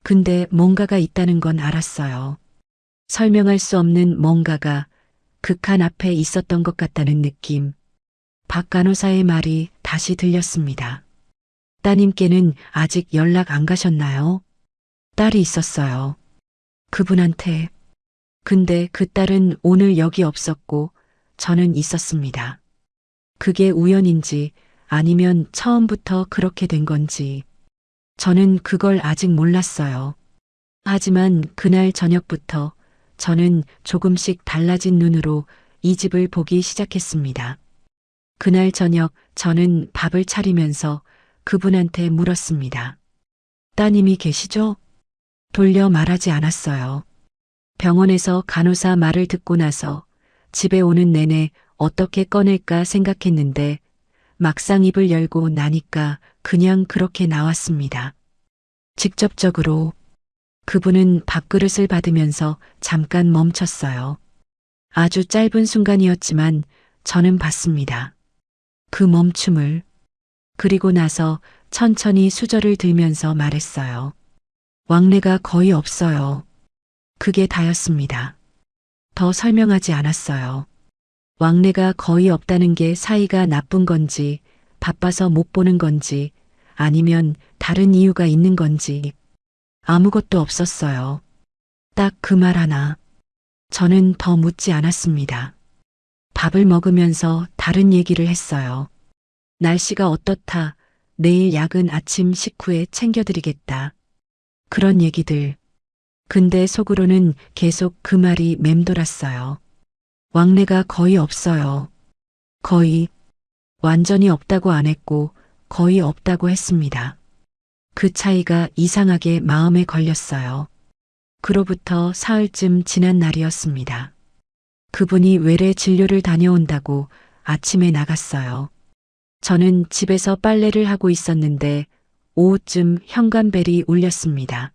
근데 뭔가가 있다는 건 알았어요. 설명할 수 없는 뭔가가 그 칸 앞에 있었던 것 같다는 느낌. 박 간호사의 말이 다시 들렸습니다. 따님께는 아직 연락 안 가셨나요? 딸이 있었어요. 그분한테. 근데 그 딸은 오늘 여기 없었고 저는 있었습니다. 그게 우연인지 아니면 처음부터 그렇게 된 건지. 저는 그걸 아직 몰랐어요. 하지만 그날 저녁부터 저는 조금씩 달라진 눈으로 이 집을 보기 시작했습니다. 그날 저녁 저는 밥을 차리면서 그분한테 물었습니다. 따님이 계시죠? 돌려 말하지 않았어요. 병원에서 간호사 말을 듣고 나서 집에 오는 내내 어떻게 꺼낼까 생각했는데 막상 입을 열고 나니까 그냥 그렇게 나왔습니다. 직접적으로 그분은 밥그릇을 받으면서 잠깐 멈췄어요. 아주 짧은 순간이었지만 저는 봤습니다. 그 멈춤을. 그리고 나서 천천히 수저를 들면서 말했어요. 왕래가 거의 없어요. 그게 다였습니다. 더 설명하지 않았어요. 왕래가 거의 없다는 게 사이가 나쁜 건지, 바빠서 못 보는 건지, 아니면 다른 이유가 있는 건지, 아무것도 없었어요. 딱 그 말 하나. 저는 더 묻지 않았습니다. 밥을 먹으면서 다른 얘기를 했어요. 날씨가 어떻다. 내일 약은 아침 식후에 챙겨드리겠다. 그런 얘기들. 근데 속으로는 계속 그 말이 맴돌았어요. 왕래가 거의 없어요. 거의. 완전히 없다고 안 했고 거의 없다고 했습니다. 그 차이가 이상하게 마음에 걸렸어요. 그로부터 사흘쯤 지난 날이었습니다. 그분이 외래 진료를 다녀온다고 아침에 나갔어요. 저는 집에서 빨래를 하고 있었는데 오후쯤 현관벨이 울렸습니다.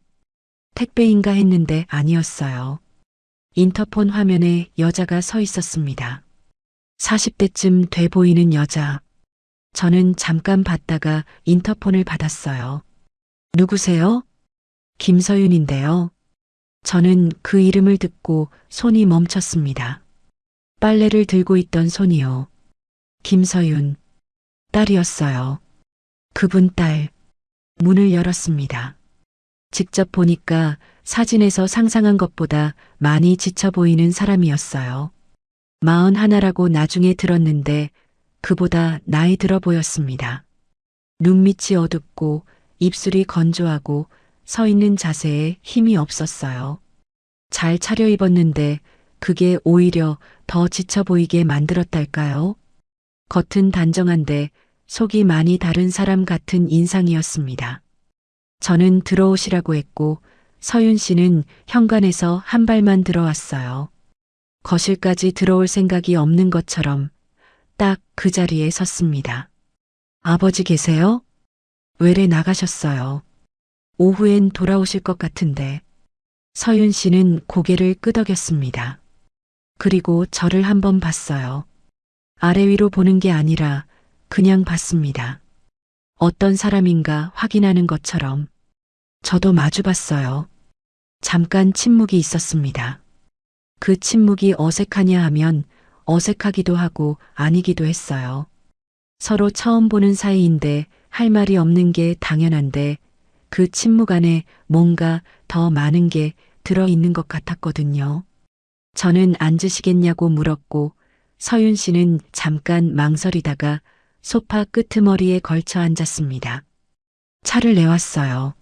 택배인가 했는데 아니었어요. 인터폰 화면에 여자가 서 있었습니다. 40대쯤 돼 보이는 여자. 저는 잠깐 봤다가 인터폰을 받았어요. 누구세요? 김서윤인데요. 저는 그 이름을 듣고 손이 멈췄습니다. 빨래를 들고 있던 손이요. 김서윤. 딸이었어요. 그분 딸. 문을 열었습니다. 직접 보니까 사진에서 상상한 것보다 많이 지쳐 보이는 사람이었어요. 41라고 나중에 들었는데 그보다 나이 들어 보였습니다. 눈밑이 어둡고 입술이 건조하고 서 있는 자세에 힘이 없었어요. 잘 차려입었는데 그게 오히려 더 지쳐 보이게 만들었달까요? 겉은 단정한데 속이 많이 다른 사람 같은 인상이었습니다. 저는 들어오시라고 했고 서윤 씨는 현관에서 한 발만 들어왔어요. 거실까지 들어올 생각이 없는 것처럼 딱 그 자리에 섰습니다. 아버지 계세요? 외래 나가셨어요. 오후엔 돌아오실 것 같은데. 서윤 씨는 고개를 끄덕였습니다. 그리고 저를 한번 봤어요. 아래 위로 보는 게 아니라 그냥 봤습니다. 어떤 사람인가 확인하는 것처럼. 저도 마주 봤어요. 잠깐 침묵이 있었습니다. 그 침묵이 어색하냐 하면 어색하기도 하고 아니기도 했어요. 서로 처음 보는 사이인데 할 말이 없는 게 당연한데 그 침묵 안에 뭔가 더 많은 게 들어있는 것 같았거든요. 저는 앉으시겠냐고 물었고 서윤 씨는 잠깐 망설이다가 소파 끄트머리에 걸쳐 앉았습니다. 차를 내왔어요.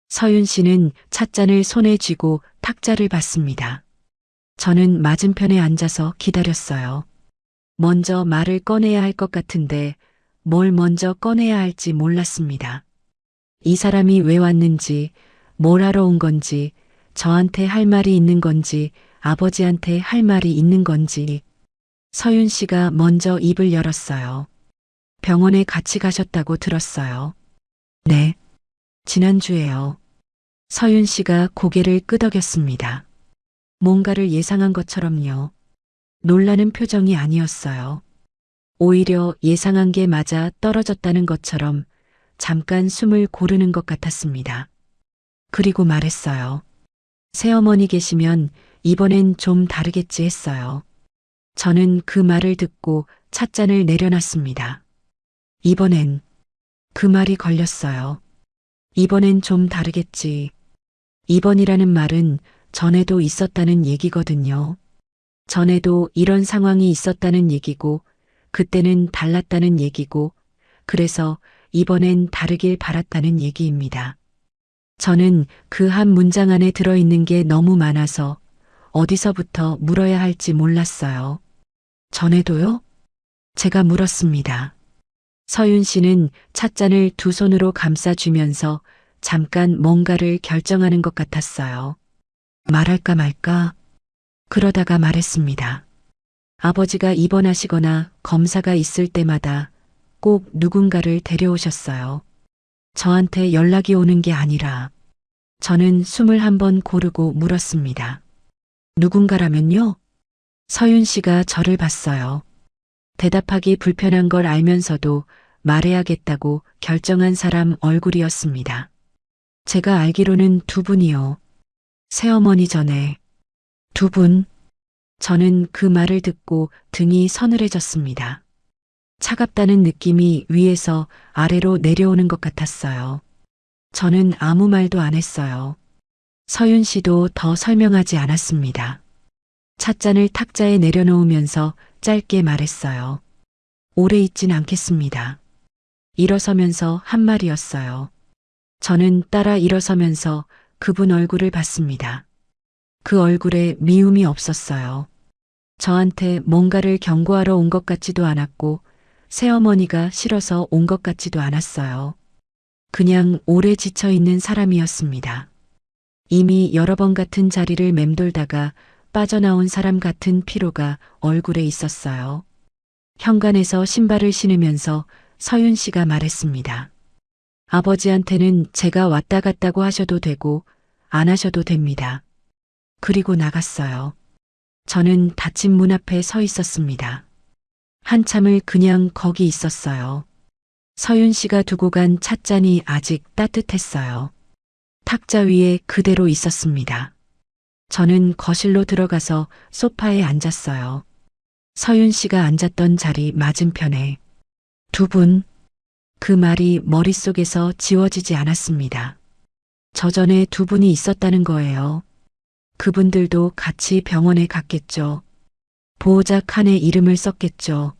서윤 씨는 찻잔을 손에 쥐고 탁자를 받습니다. 저는 맞은편에 앉아서 기다렸어요. 먼저 말을 꺼내야 할 것 같은데 뭘 먼저 꺼내야 할지 몰랐습니다. 이 사람이 왜 왔는지, 뭘 하러 온 건지, 저한테 할 말이 있는 건지, 아버지한테 할 말이 있는 건지. 서윤 씨가 먼저 입을 열었어요. 병원에 같이 가셨다고 들었어요. 네. 지난주에요. 서윤 씨가 고개를 끄덕였습니다. 뭔가를 예상한 것처럼요. 놀라는 표정이 아니었어요. 오히려 예상한 게 맞아 떨어졌다는 것처럼 잠깐 숨을 고르는 것 같았습니다. 그리고 말했어요. 새어머니 계시면 이번엔 좀 다르겠지 했어요. 저는 그 말을 듣고 찻잔을 내려놨습니다. 이번엔 그 말이 걸렸어요. 이번엔 좀 다르겠지. 이번이라는 말은 전에도 있었다는 얘기거든요. 전에도 이런 상황이 있었다는 얘기고, 그때는 달랐다는 얘기고, 그래서 이번엔 다르길 바랐다는 얘기입니다. 저는 그 한 문장 안에 들어있는 게 너무 많아서 어디서부터 물어야 할지 몰랐어요. 전에도요? 제가 물었습니다. 서윤 씨는 찻잔을 두 손으로 감싸쥐면서 잠깐 뭔가를 결정하는 것 같았어요. 말할까 말까? 그러다가 말했습니다. 아버지가 입원하시거나 검사가 있을 때마다 꼭 누군가를 데려오셨어요. 저한테 연락이 오는 게 아니라 저는 숨을 한번 고르고 물었습니다. 누군가라면요? 서윤 씨가 저를 봤어요. 대답하기 불편한 걸 알면서도 말해야겠다고 결정한 사람 얼굴이었습니다. 제가 알기로는 두 분이요. 새어머니 전에 두 분. 저는 그 말을 듣고 등이 서늘해졌습니다. 차갑다는 느낌이 위에서 아래로 내려오는 것 같았어요. 저는 아무 말도 안 했어요. 서윤 씨도 더 설명하지 않았습니다. 찻잔을 탁자에 내려놓으면서 짧게 말했어요. 오래 있진 않겠습니다. 일어서면서 한 말이었어요. 저는 따라 일어서면서 그분 얼굴을 봤습니다. 그 얼굴에 미움이 없었어요. 저한테 뭔가를 경고하러 온 것 같지도 않았고 새어머니가 싫어서 온 것 같지도 않았어요. 그냥 오래 지쳐 있는 사람이었습니다. 이미 여러 번 같은 자리를 맴돌다가 빠져나온 사람 같은 피로가 얼굴에 있었어요. 현관에서 신발을 신으면서 서윤 씨가 말했습니다. 아버지한테는 제가 왔다 갔다고 하셔도 되고 안 하셔도 됩니다. 그리고 나갔어요. 저는 닫힌 문 앞에 서 있었습니다. 한참을 그냥 거기 있었어요. 서윤 씨가 두고 간 찻잔이 아직 따뜻했어요. 탁자 위에 그대로 있었습니다. 저는 거실로 들어가서 소파에 앉았어요. 서윤 씨가 앉았던 자리 맞은편에 두 분. 그 말이 머릿속에서 지워지지 않았습니다. 저 전에 두 분이 있었다는 거예요. 그분들도 같이 병원에 갔겠죠. 보호자 칸에 이름을 썼겠죠.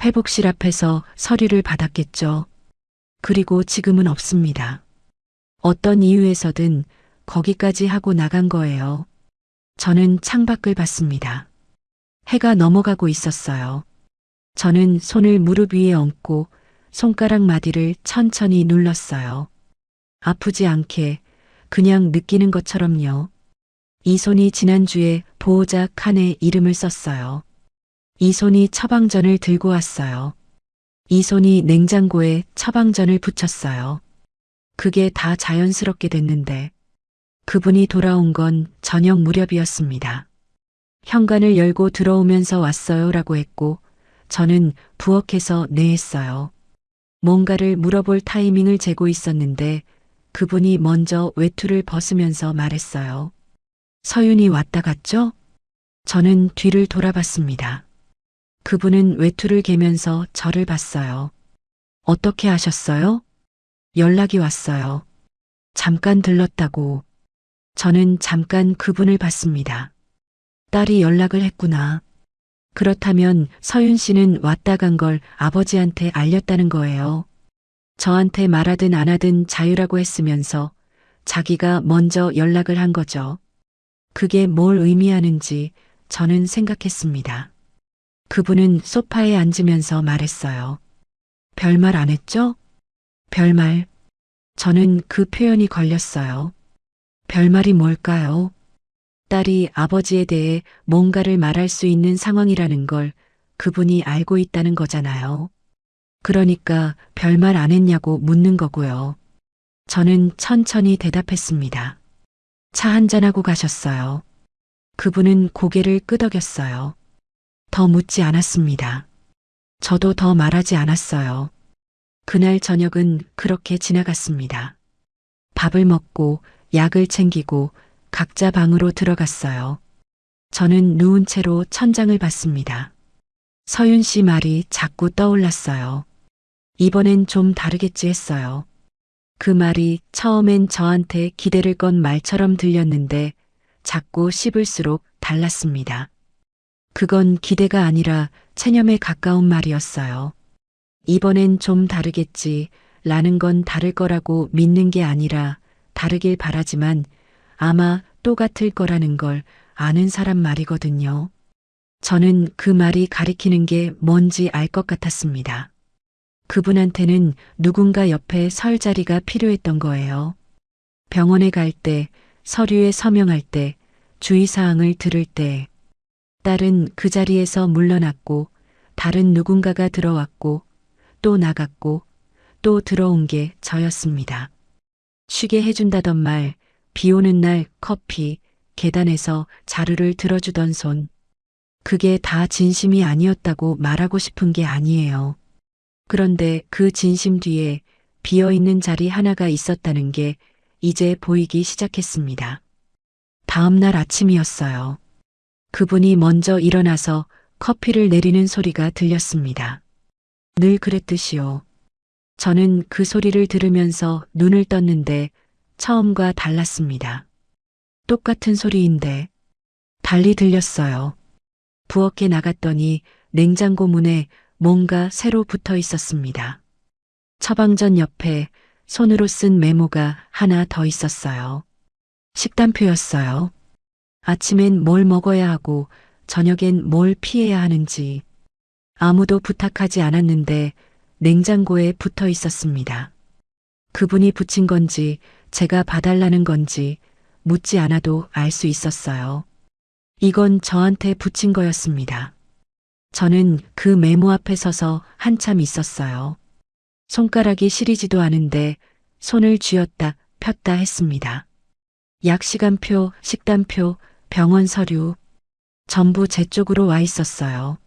회복실 앞에서 서류를 받았겠죠. 그리고 지금은 없습니다. 어떤 이유에서든 거기까지 하고 나간 거예요. 저는 창밖을 봤습니다. 해가 넘어가고 있었어요. 저는 손을 무릎 위에 얹고 손가락 마디를 천천히 눌렀어요. 아프지 않게 그냥 느끼는 것처럼요. 이 손이 지난주에 보호자 칸에 이름을 썼어요. 이 손이 처방전을 들고 왔어요. 이 손이 냉장고에 처방전을 붙였어요. 그게 다 자연스럽게 됐는데 그분이 돌아온 건 저녁 무렵이었습니다. 현관을 열고 들어오면서 왔어요라고 했고 저는 부엌에서 네 했어요. 뭔가를 물어볼 타이밍을 재고 있었는데 그분이 먼저 외투를 벗으면서 말했어요. 서윤이 왔다 갔죠? 저는 뒤를 돌아봤습니다. 그분은 외투를 개면서 저를 봤어요. 어떻게 하셨어요? 연락이 왔어요. 잠깐 들렀다고. 저는 잠깐 그분을 봤습니다. 딸이 연락을 했구나. 그렇다면 서윤 씨는 왔다 간 걸 아버지한테 알렸다는 거예요. 저한테 말하든 안 하든 자유라고 했으면서 자기가 먼저 연락을 한 거죠. 그게 뭘 의미하는지 저는 생각했습니다. 그분은 소파에 앉으면서 말했어요. 별말 안 했죠? 별말. 저는 그 표현이 걸렸어요. 별말이 뭘까요? 딸이 아버지에 대해 뭔가를 말할 수 있는 상황이라는 걸 그분이 알고 있다는 거잖아요. 그러니까 별말 안 했냐고 묻는 거고요. 저는 천천히 대답했습니다. 차 한잔하고 가셨어요. 그분은 고개를 끄덕였어요. 더 묻지 않았습니다. 저도 더 말하지 않았어요. 그날 저녁은 그렇게 지나갔습니다. 밥을 먹고 약을 챙기고 각자 방으로 들어갔어요. 저는 누운 채로 천장을 봤습니다. 서윤 씨 말이 자꾸 떠올랐어요. 이번엔 좀 다르겠지 했어요. 그 말이 처음엔 저한테 기대를 건 말처럼 들렸는데 자꾸 씹을수록 달랐습니다. 그건 기대가 아니라 체념에 가까운 말이었어요. 이번엔 좀 다르겠지 라는 건 다를 거라고 믿는 게 아니라 다르길 바라지만 아마 똑같을 거라는 걸 아는 사람 말이거든요. 저는 그 말이 가리키는 게 뭔지 알 것 같았습니다. 그분한테는 누군가 옆에 설 자리가 필요했던 거예요. 병원에 갈 때, 서류에 서명할 때, 주의사항을 들을 때, 딸은 그 자리에서 물러났고, 다른 누군가가 들어왔고, 또 나갔고, 또 들어온 게 저였습니다. 쉬게 해준다던 말, 비 오는 날 커피, 계단에서 자루를 들어주던 손. 그게 다 진심이 아니었다고 말하고 싶은 게 아니에요. 그런데 그 진심 뒤에 비어있는 자리 하나가 있었다는 게 이제 보이기 시작했습니다. 다음 날 아침이었어요. 그분이 먼저 일어나서 커피를 내리는 소리가 들렸습니다. 늘 그랬듯이요. 저는 그 소리를 들으면서 눈을 떴는데 처음과 달랐습니다. 똑같은 소리인데 달리 들렸어요. 부엌에 나갔더니 냉장고 문에 뭔가 새로 붙어 있었습니다. 처방전 옆에 손으로 쓴 메모가 하나 더 있었어요. 식단표였어요. 아침엔 뭘 먹어야 하고 저녁엔 뭘 피해야 하는지 아무도 부탁하지 않았는데 냉장고에 붙어 있었습니다. 그분이 붙인 건지 제가 봐달라는 건지 묻지 않아도 알 수 있었어요. 이건 저한테 붙인 거였습니다. 저는 그 메모 앞에 서서 한참 있었어요. 손가락이 시리지도 않은데 손을 쥐었다 폈다 했습니다. 약 시간표, 식단표, 병원 서류 전부 제 쪽으로 와 있었어요.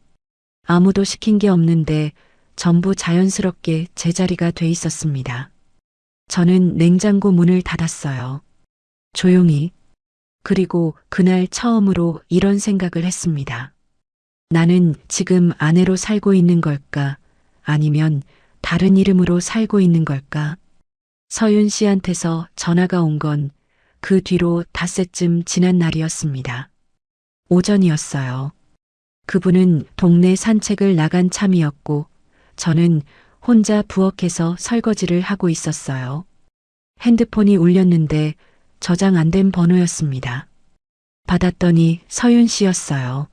아무도 시킨 게 없는데 전부 자연스럽게 제자리가 돼 있었습니다. 저는 냉장고 문을 닫았어요. 조용히. 그리고 그날 처음으로 이런 생각을 했습니다. 나는 지금 아내로 살고 있는 걸까? 아니면 다른 이름으로 살고 있는 걸까? 서윤 씨한테서 전화가 온 건 그 뒤로 닷새쯤 지난 날이었습니다. 오전이었어요. 그분은 동네 산책을 나간 참이었고 저는 혼자 부엌에서 설거지를 하고 있었어요. 핸드폰이 울렸는데 저장 안 된 번호였습니다. 받았더니 서윤 씨였어요.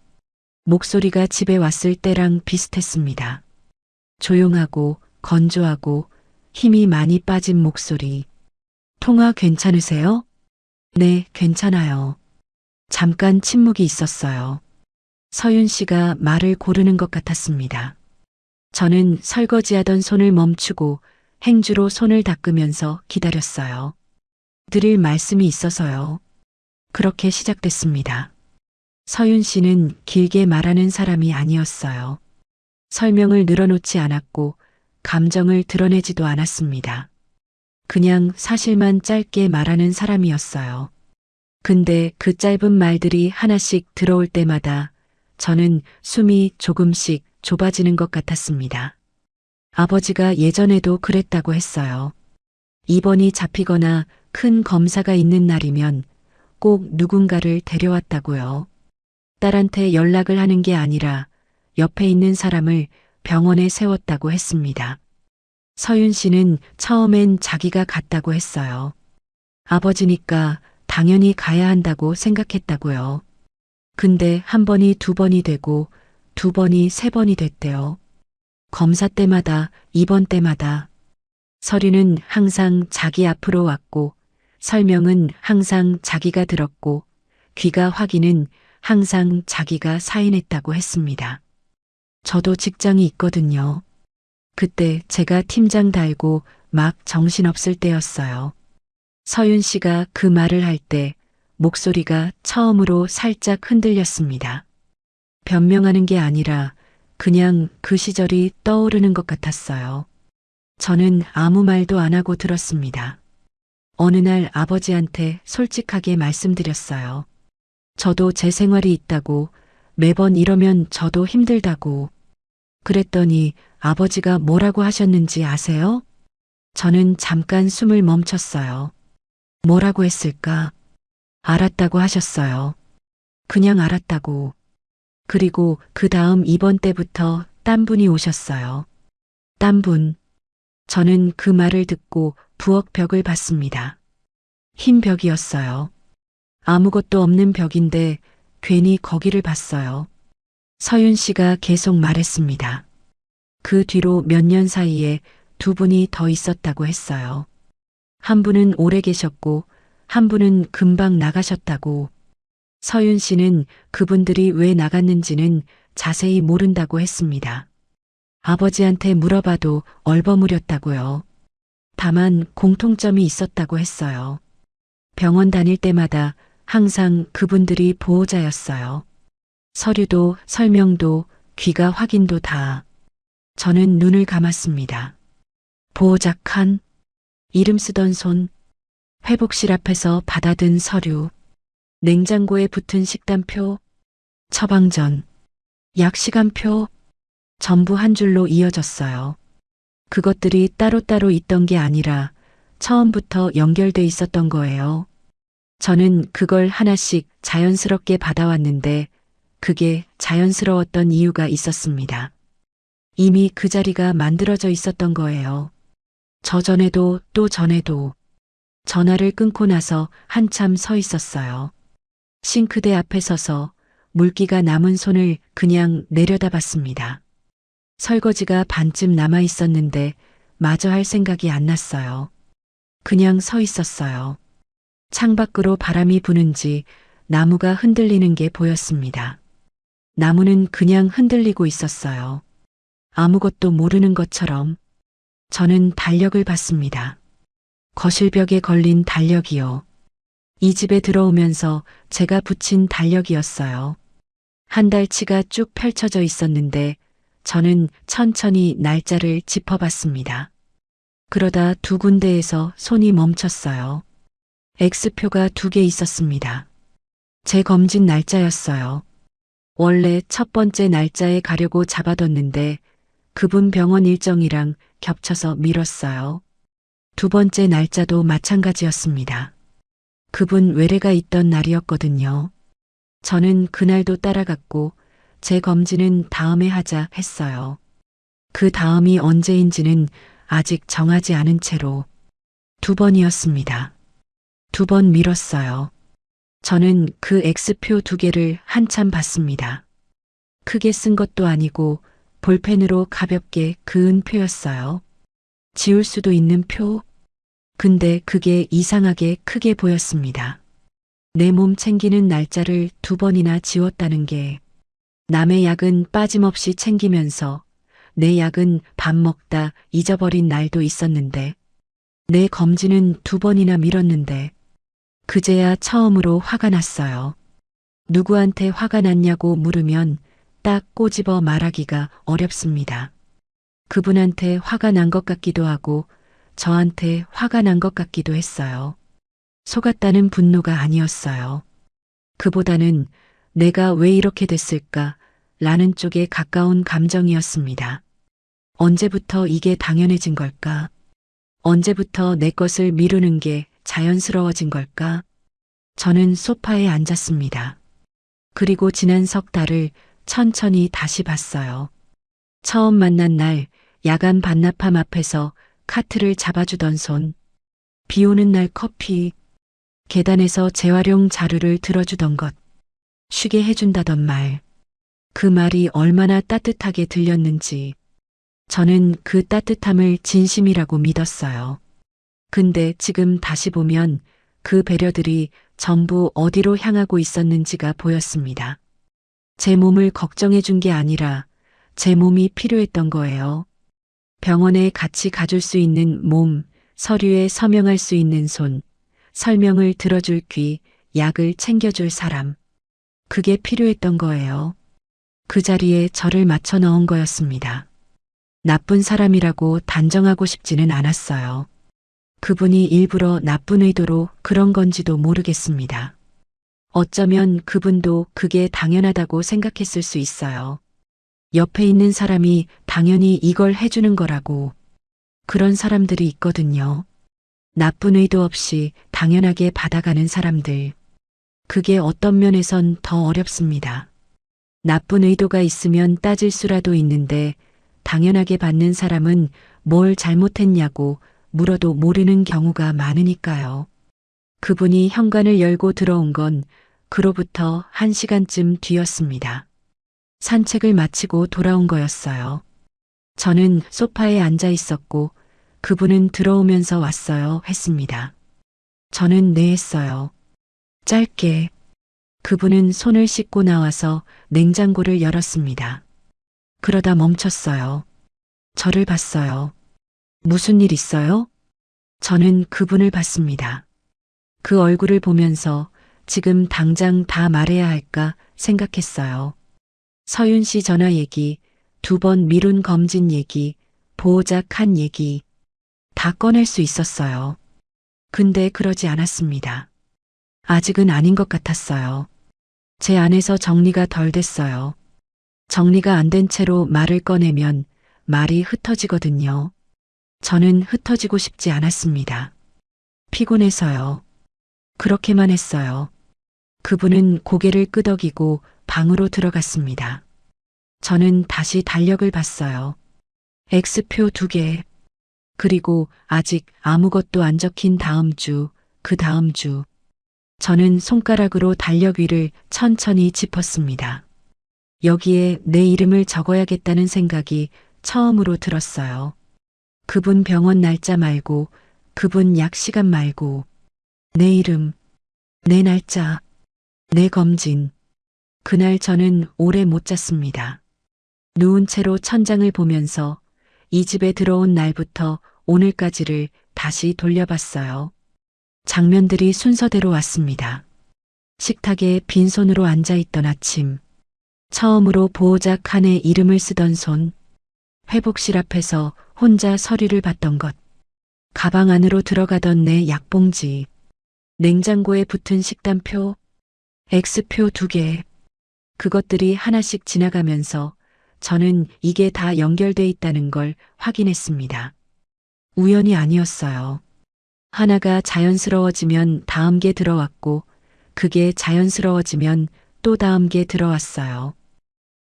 목소리가 집에 왔을 때랑 비슷했습니다. 조용하고 건조하고 힘이 많이 빠진 목소리. 통화 괜찮으세요? 네, 괜찮아요. 잠깐 침묵이 있었어요. 서윤 씨가 말을 고르는 것 같았습니다. 저는 설거지하던 손을 멈추고 행주로 손을 닦으면서 기다렸어요. 드릴 말씀이 있어서요. 그렇게 시작됐습니다. 서윤 씨는 길게 말하는 사람이 아니었어요. 설명을 늘어놓지 않았고 감정을 드러내지도 않았습니다. 그냥 사실만 짧게 말하는 사람이었어요. 근데 그 짧은 말들이 하나씩 들어올 때마다 저는 숨이 조금씩 좁아지는 것 같았습니다. 아버지가 예전에도 그랬다고 했어요. 입원이 잡히거나 큰 검사가 있는 날이면 꼭 누군가를 데려왔다고요. 딸한테 연락을 하는 게 아니라 옆에 있는 사람을 병원에 세웠다고 했습니다. 서윤 씨는 처음엔 자기가 갔다고 했어요. 아버지니까 당연히 가야 한다고 생각했다고요. 근데 한 번이 두 번이 되고 두 번이 세 번이 됐대요. 검사 때마다 입원 때마다 서류는 항상 자기 앞으로 왔고 설명은 항상 자기가 들었고 귀가 확인은 항상 자기가 사인했다고 했습니다. 저도 직장이 있거든요. 그때 제가 팀장 달고 막 정신없을 때였어요. 서윤 씨가 그 말을 할 때 목소리가 처음으로 살짝 흔들렸습니다. 변명하는 게 아니라 그냥 그 시절이 떠오르는 것 같았어요. 저는 아무 말도 안 하고 들었습니다. 어느 날 아버지한테 솔직하게 말씀드렸어요. 저도 제 생활이 있다고 매번 이러면 저도 힘들다고. 그랬더니 아버지가 뭐라고 하셨는지 아세요? 저는 잠깐 숨을 멈췄어요. 뭐라고 했을까? 알았다고 하셨어요. 그냥 알았다고. 그리고 그 다음 입원 때부터 딴 분이 오셨어요. 딴 분. 저는 그 말을 듣고 부엌 벽을 봤습니다. 흰 벽이었어요. 아무것도 없는 벽인데 괜히 거기를 봤어요. 서윤 씨가 계속 말했습니다. 그 뒤로 몇 년 사이에 두 분이 더 있었다고 했어요. 한 분은 오래 계셨고 한 분은 금방 나가셨다고. 서윤 씨는 그분들이 왜 나갔는지는 자세히 모른다고 했습니다. 아버지한테 물어봐도 얼버무렸다고요. 다만 공통점이 있었다고 했어요. 병원 다닐 때마다 항상 그분들이 보호자였어요. 서류도 설명도 귀가 확인도 다. 저는 눈을 감았습니다. 보호자 칸, 이름 쓰던 손, 회복실 앞에서 받아든 서류, 냉장고에 붙은 식단표, 처방전, 약 시간표, 전부 한 줄로 이어졌어요. 그것들이 따로따로 있던 게 아니라 처음부터 연결돼 있었던 거예요. 저는 그걸 하나씩 자연스럽게 받아왔는데 그게 자연스러웠던 이유가 있었습니다. 이미 그 자리가 만들어져 있었던 거예요. 저 전에도 또 전에도. 전화를 끊고 나서 한참 서 있었어요. 싱크대 앞에 서서 물기가 남은 손을 그냥 내려다봤습니다. 설거지가 반쯤 남아 있었는데 마저 할 생각이 안 났어요. 그냥 서 있었어요. 창밖으로 바람이 부는지 나무가 흔들리는 게 보였습니다. 나무는 그냥 흔들리고 있었어요. 아무것도 모르는 것처럼. 저는 달력을 봤습니다. 거실벽에 걸린 달력이요. 이 집에 들어오면서 제가 붙인 달력이었어요. 한 달치가 쭉 펼쳐져 있었는데 저는 천천히 날짜를 짚어봤습니다. 그러다 두 군데에서 손이 멈췄어요. X표가 2개 있었습니다. 제 검진 날짜였어요. 원래 첫 번째 날짜에 가려고 잡아뒀는데 그분 병원 일정이랑 겹쳐서 미뤘어요. 두 번째 날짜도 마찬가지였습니다. 그분 외래가 있던 날이었거든요. 저는 그날도 따라갔고 제 검진은 다음에 하자 했어요. 그 다음이 언제인지는 아직 정하지 않은 채로 2번이었습니다. 2번 미뤘어요. 저는 그 X표 2개를 한참 봤습니다. 크게 쓴 것도 아니고 볼펜으로 가볍게 그은 표였어요. 지울 수도 있는 표. 근데 그게 이상하게 크게 보였습니다. 내 몸 챙기는 날짜를 2번이나 지웠다는 게 남의 약은 빠짐없이 챙기면서 내 약은 밥 먹다 잊어버린 날도 있었는데 내 검진은 2번이나 미뤘는데 그제야 처음으로 화가 났어요. 누구한테 화가 났냐고 물으면 딱 꼬집어 말하기가 어렵습니다. 그분한테 화가 난 것 같기도 하고 저한테 화가 난 것 같기도 했어요. 속았다는 분노가 아니었어요. 그보다는 내가 왜 이렇게 됐을까 라는 쪽에 가까운 감정이었습니다. 언제부터 이게 당연해진 걸까? 언제부터 내 것을 미루는 게 자연스러워진 걸까? 저는 소파에 앉았습니다. 그리고 지난 석 달을 천천히 다시 봤어요. 처음 만난 날 야간 반납함 앞에서 카트를 잡아주던 손, 비 오는 날 커피, 계단에서 재활용 자루를 들어주던 것, 쉬게 해준다던 말, 그 말이 얼마나 따뜻하게 들렸는지 저는 그 따뜻함을 진심이라고 믿었어요. 근데 지금 다시 보면 그 배려들이 전부 어디로 향하고 있었는지가 보였습니다. 제 몸을 걱정해 준 게 아니라 제 몸이 필요했던 거예요. 병원에 같이 가줄 수 있는 몸, 서류에 서명할 수 있는 손, 설명을 들어줄 귀, 약을 챙겨줄 사람. 그게 필요했던 거예요. 그 자리에 저를 맞춰 넣은 거였습니다. 나쁜 사람이라고 단정하고 싶지는 않았어요. 그분이 일부러 나쁜 의도로 그런 건지도 모르겠습니다. 어쩌면 그분도 그게 당연하다고 생각했을 수 있어요. 옆에 있는 사람이 당연히 이걸 해주는 거라고. 그런 사람들이 있거든요. 나쁜 의도 없이 당연하게 받아가는 사람들. 그게 어떤 면에선 더 어렵습니다. 나쁜 의도가 있으면 따질 수라도 있는데 당연하게 받는 사람은 뭘 잘못했냐고 물어도 모르는 경우가 많으니까요. 그분이 현관을 열고 들어온 건 그로부터 1시간쯤 뒤였습니다. 산책을 마치고 돌아온 거였어요. 저는 소파에 앉아 있었고 그분은 들어오면서 왔어요 했습니다. 저는 네 했어요. 짧게. 그분은 손을 씻고 나와서 냉장고를 열었습니다. 그러다 멈췄어요. 저를 봤어요. 무슨 일 있어요? 저는 그분을 봤습니다. 그 얼굴을 보면서 지금 당장 다 말해야 할까 생각했어요. 서윤 씨 전화 얘기, 2번 미룬 검진 얘기, 보호자 칸 얘기 다 꺼낼 수 있었어요. 근데 그러지 않았습니다. 아직은 아닌 것 같았어요. 제 안에서 정리가 덜 됐어요. 정리가 안 된 채로 말을 꺼내면 말이 흩어지거든요. 저는 흩어지고 싶지 않았습니다. 피곤해서요. 그렇게만 했어요. 그분은 고개를 끄덕이고 방으로 들어갔습니다. 저는 다시 달력을 봤어요. X표 2개. 그리고 아직 아무것도 안 적힌 다음 주, 그 다음 주. 저는 손가락으로 달력 위를 천천히 짚었습니다. 여기에 내 이름을 적어야겠다는 생각이 처음으로 들었어요. 그분 병원 날짜 말고, 그분 약 시간 말고, 내 이름, 내 날짜, 내 검진. 그날 저는 오래 못 잤습니다. 누운 채로 천장을 보면서 이 집에 들어온 날부터 오늘까지를 다시 돌려봤어요. 장면들이 순서대로 왔습니다. 식탁에 빈손으로 앉아있던 아침, 처음으로 보호자 칸에 이름을 쓰던 손, 회복실 앞에서 혼자 서류를 받던 것, 가방 안으로 들어가던 내 약봉지, 냉장고에 붙은 식단표, X표 2개, 그것들이 하나씩 지나가면서 저는 이게 다 연결돼 있다는 걸 확인했습니다. 우연이 아니었어요. 하나가 자연스러워지면 다음 게 들어왔고 그게 자연스러워지면 또 다음 게 들어왔어요.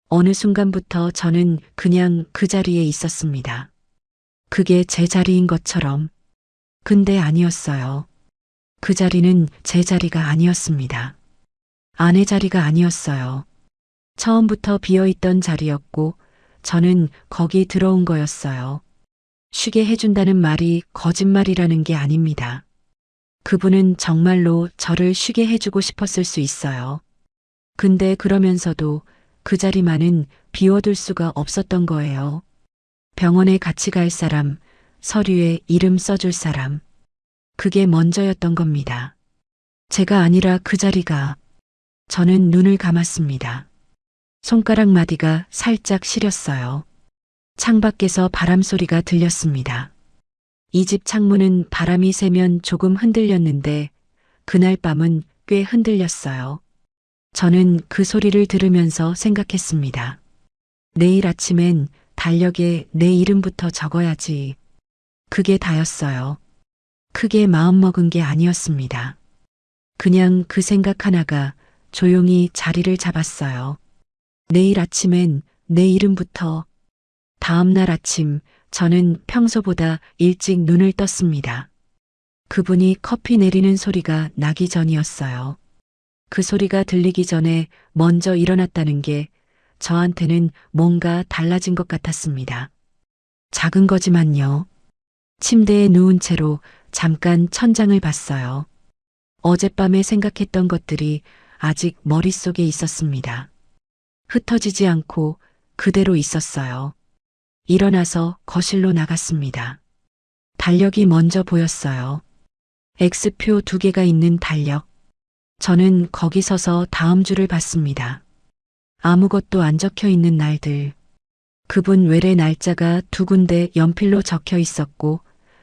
어느 순간부터 저는 그냥 그 자리에 있었습니다. 그게 제 자리인 것처럼. 근데 아니었어요. 그 자리는 제 자리가 아니었습니다. 아내 자리가 아니었어요. 처음부터 비어있던 자리였고 저는 거기 들어온 거였어요. 쉬게 해준다는 말이 거짓말이라는 게 아닙니다. 그분은 정말로 저를 쉬게 해주고 싶었을 수 있어요. 근데 그러면서도 그 자리만은 비워둘 수가 없었던 거예요. 병원에 같이 갈 사람, 서류에 이름 써줄 사람. 그게 먼저였던 겁니다. 제가 아니라 그 자리가. 저는 눈을 감았습니다. 손가락 마디가 살짝 시렸어요. 창밖에서 바람 소리가 들렸습니다. 이 집 창문은 바람이 세면 조금 흔들렸는데 그날 밤은 꽤 흔들렸어요. 저는 그 소리를 들으면서 생각했습니다. 내일 아침엔 달력에 내 이름부터 적어야지. 그게 다였어요. 크게 마음먹은 게 아니었습니다. 그냥 그 생각 하나가 조용히 자리를 잡았어요. 내일 아침엔 내 이름부터. 다음 날 아침 저는 평소보다 일찍 눈을 떴습니다. 그분이 커피 내리는 소리가 나기 전이었어요. 그 소리가 들리기 전에 먼저 일어났다는 게 저한테는 뭔가 달라진 것 같았습니다. 작은 거지만요. 침대에 누운 채로 잠깐 천장을 봤어요. 어젯밤에 생각했던 것들이 아직 머릿속에 있었습니다. 흩어지지 않고 그대로 있었어요. 일어나서 거실로 나갔습니다. 달력이 먼저 보였어요. X표 2개가 있는 달력. 저는 거기 서서 다음 주를 봤습니다. 아무것도 안 적혀 있는 날들. 그분 외래 날짜가 2군데 연필로 적혀 있었고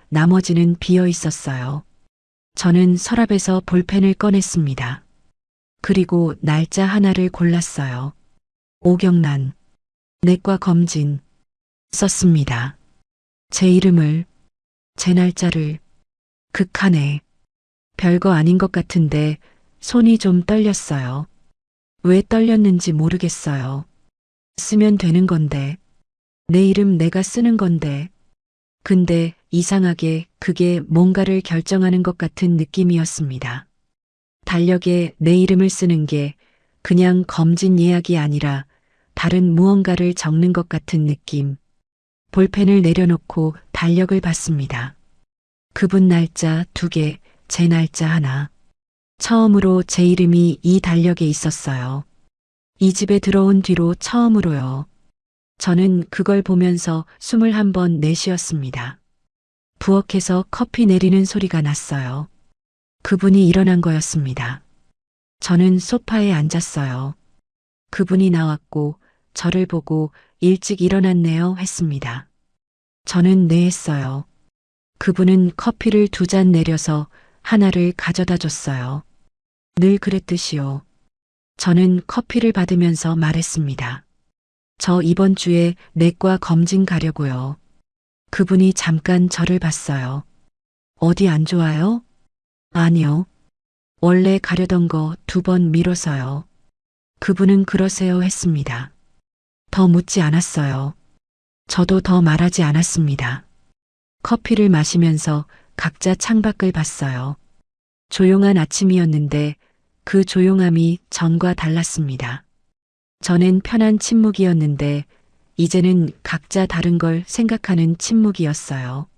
나머지는 비어 있었어요. 저는 서랍에서 볼펜을 꺼냈습니다. 그리고 날짜 하나를 골랐어요. 오경란. 내과 검진. 썼습니다. 제 이름을, 제 날짜를, 그 칸에. 별거 아닌 것 같은데 손이 좀 떨렸어요. 왜 떨렸는지 모르겠어요. 쓰면 되는 건데. 내 이름 내가 쓰는 건데. 근데 이상하게 그게 뭔가를 결정하는 것 같은 느낌이었습니다. 달력에 내 이름을 쓰는 게 그냥 검진 예약이 아니라 다른 무언가를 적는 것 같은 느낌. 볼펜을 내려놓고 달력을 봤습니다. 그분 날짜 2개, 제 날짜 하나. 처음으로 제 이름이 이 달력에 있었어요. 이 집에 들어온 뒤로 처음으로요. 저는 그걸 보면서 숨을 한 번 내쉬었습니다. 부엌에서 커피 내리는 소리가 났어요. 그분이 일어난 거였습니다. 저는 소파에 앉았어요. 그분이 나왔고 저를 보고 일찍 일어났네요 했습니다. 저는 네 했어요. 그분은 커피를 2잔 내려서 하나를 가져다 줬어요. 늘 그랬듯이요. 저는 커피를 받으면서 말했습니다. 저 이번 주에 내과 검진 가려고요. 그분이 잠깐 저를 봤어요. 어디 안 좋아요? 아니요. 원래 가려던 거 2번 미뤄서요. 그분은 그러세요 했습니다. 더 묻지 않았어요. 저도 더 말하지 않았습니다. 커피를 마시면서 각자 창밖을 봤어요. 조용한 아침이었는데 그 조용함이 전과 달랐습니다. 전엔 편한 침묵이었는데 이제는 각자 다른 걸 생각하는 침묵이었어요.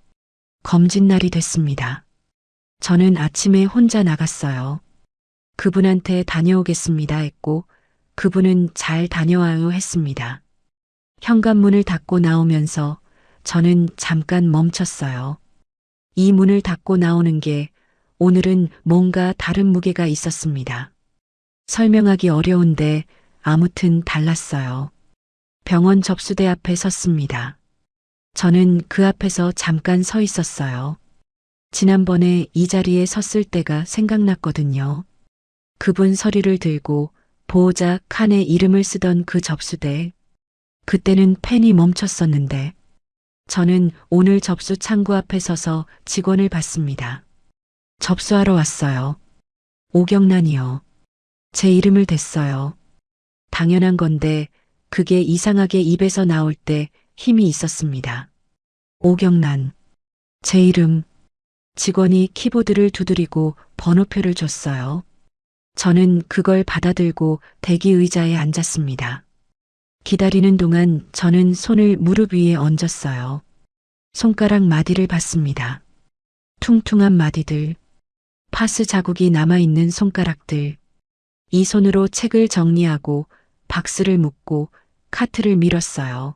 검진 날이 됐습니다. 저는 아침에 혼자 나갔어요. 그분한테 다녀오겠습니다 했고 그분은 잘 다녀와요 했습니다. 현관문을 닫고 나오면서 저는 잠깐 멈췄어요. 이 문을 닫고 나오는 게 오늘은 뭔가 다른 무게가 있었습니다. 설명하기 어려운데 아무튼 달랐어요. 병원 접수대 앞에 섰습니다. 저는 그 앞에서 잠깐 서 있었어요. 지난번에 이 자리에 섰을 때가 생각났거든요. 그분 서류를 들고 보호자 칸에 이름을 쓰던 그 접수대. 그때는 펜이 멈췄었는데 저는 오늘 접수 창구 앞에 서서 직원을 봤습니다. 접수하러 왔어요. 오경란이요. 제 이름을 댔어요. 당연한 건데 그게 이상하게 입에서 나올 때 힘이 있었습니다. 오경란. 제 이름. 직원이 키보드를 두드리고 번호표를 줬어요. 저는 그걸 받아들고 대기 의자에 앉았습니다. 기다리는 동안 저는 손을 무릎 위에 얹었어요. 손가락 마디를 봤습니다. 퉁퉁한 마디들. 파스 자국이 남아있는 손가락들. 이 손으로 책을 정리하고 박스를 묶고 카트를 밀었어요.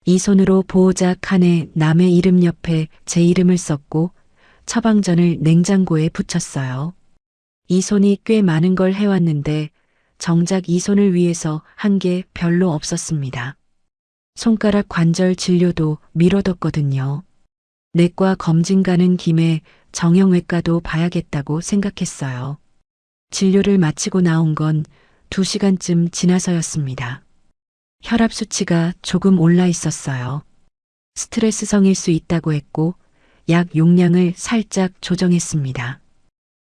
이 손으로 보호자 칸에 남의 이름 옆에 제 이름을 썼고 처방전을 냉장고에 붙였어요. 이 손이 꽤 많은 걸 해왔는데 정작 이 손을 위해서 한 게 별로 없었습니다. 손가락 관절 진료도 미뤄뒀거든요. 내과 검진 가는 김에 정형외과도 봐야겠다고 생각했어요. 진료를 마치고 나온 건 2시간쯤 지나서였습니다. 혈압 수치가 조금 올라 있었어요. 스트레스성일 수 있다고 했고 약 용량을 살짝 조정했습니다.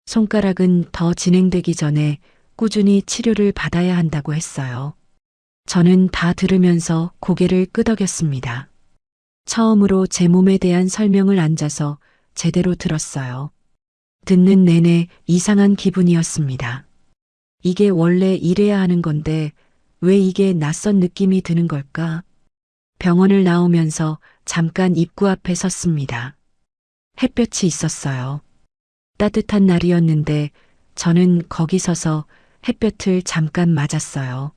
손가락은 더 진행되기 전에 꾸준히 치료를 받아야 한다고 했어요. 저는 다 들으면서 고개를 끄덕였습니다. 처음으로 제 몸에 대한 설명을 앉아서 제대로 들었어요. 듣는 내내 이상한 기분이었습니다. 이게 원래 이래야 하는 건데 왜 이게 낯선 느낌이 드는 걸까? 병원을 나오면서 잠깐 입구 앞에 섰습니다. 햇볕이 있었어요. 따뜻한 날이었는데 저는 거기 서서 햇볕을 잠깐 맞았어요.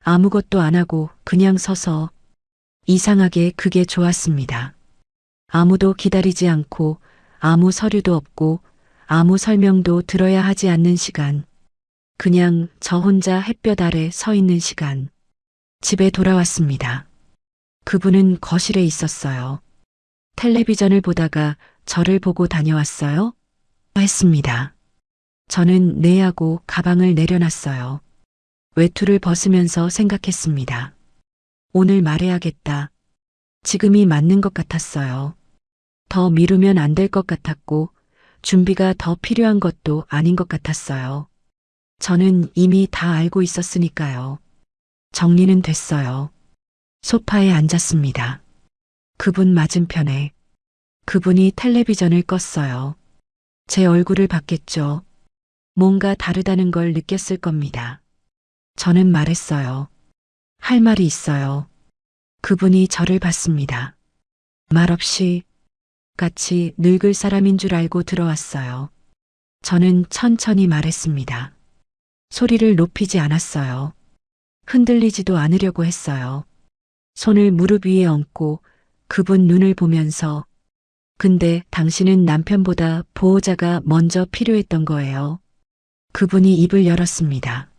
아무것도 안 하고 그냥 서서 이상하게 그게 좋았습니다. 아무도 기다리지 않고 아무 서류도 없고 아무 설명도 들어야 하지 않는 시간. 그냥 저 혼자 햇볕 아래 서 있는 시간. 집에 돌아왔습니다. 그분은 거실에 있었어요. 텔레비전을 보다가 저를 보고 다녀왔어요? 했습니다. 저는 네 하고 가방을 내려놨어요. 외투를 벗으면서 생각했습니다. 오늘 말해야겠다. 지금이 맞는 것 같았어요. 더 미루면 안 될 것 같았고 준비가 더 필요한 것도 아닌 것 같았어요. 저는 이미 다 알고 있었으니까요. 정리는 됐어요. 소파에 앉았습니다. 그분 맞은편에. 그분이 텔레비전을 껐어요. 제 얼굴을 봤겠죠. 뭔가 다르다는 걸 느꼈을 겁니다. 저는 말했어요. 할 말이 있어요. 그분이 저를 봤습니다. 말없이 같이 늙을 사람인 줄 알고 들어왔어요. 저는 천천히 말했습니다. 소리를 높이지 않았어요. 흔들리지도 않으려고 했어요. 손을 무릎 위에 얹고 그분 눈을 보면서 근데 당신은 남편보다 보호자가 먼저 필요했던 거예요. 그분이 입을 열었습니다.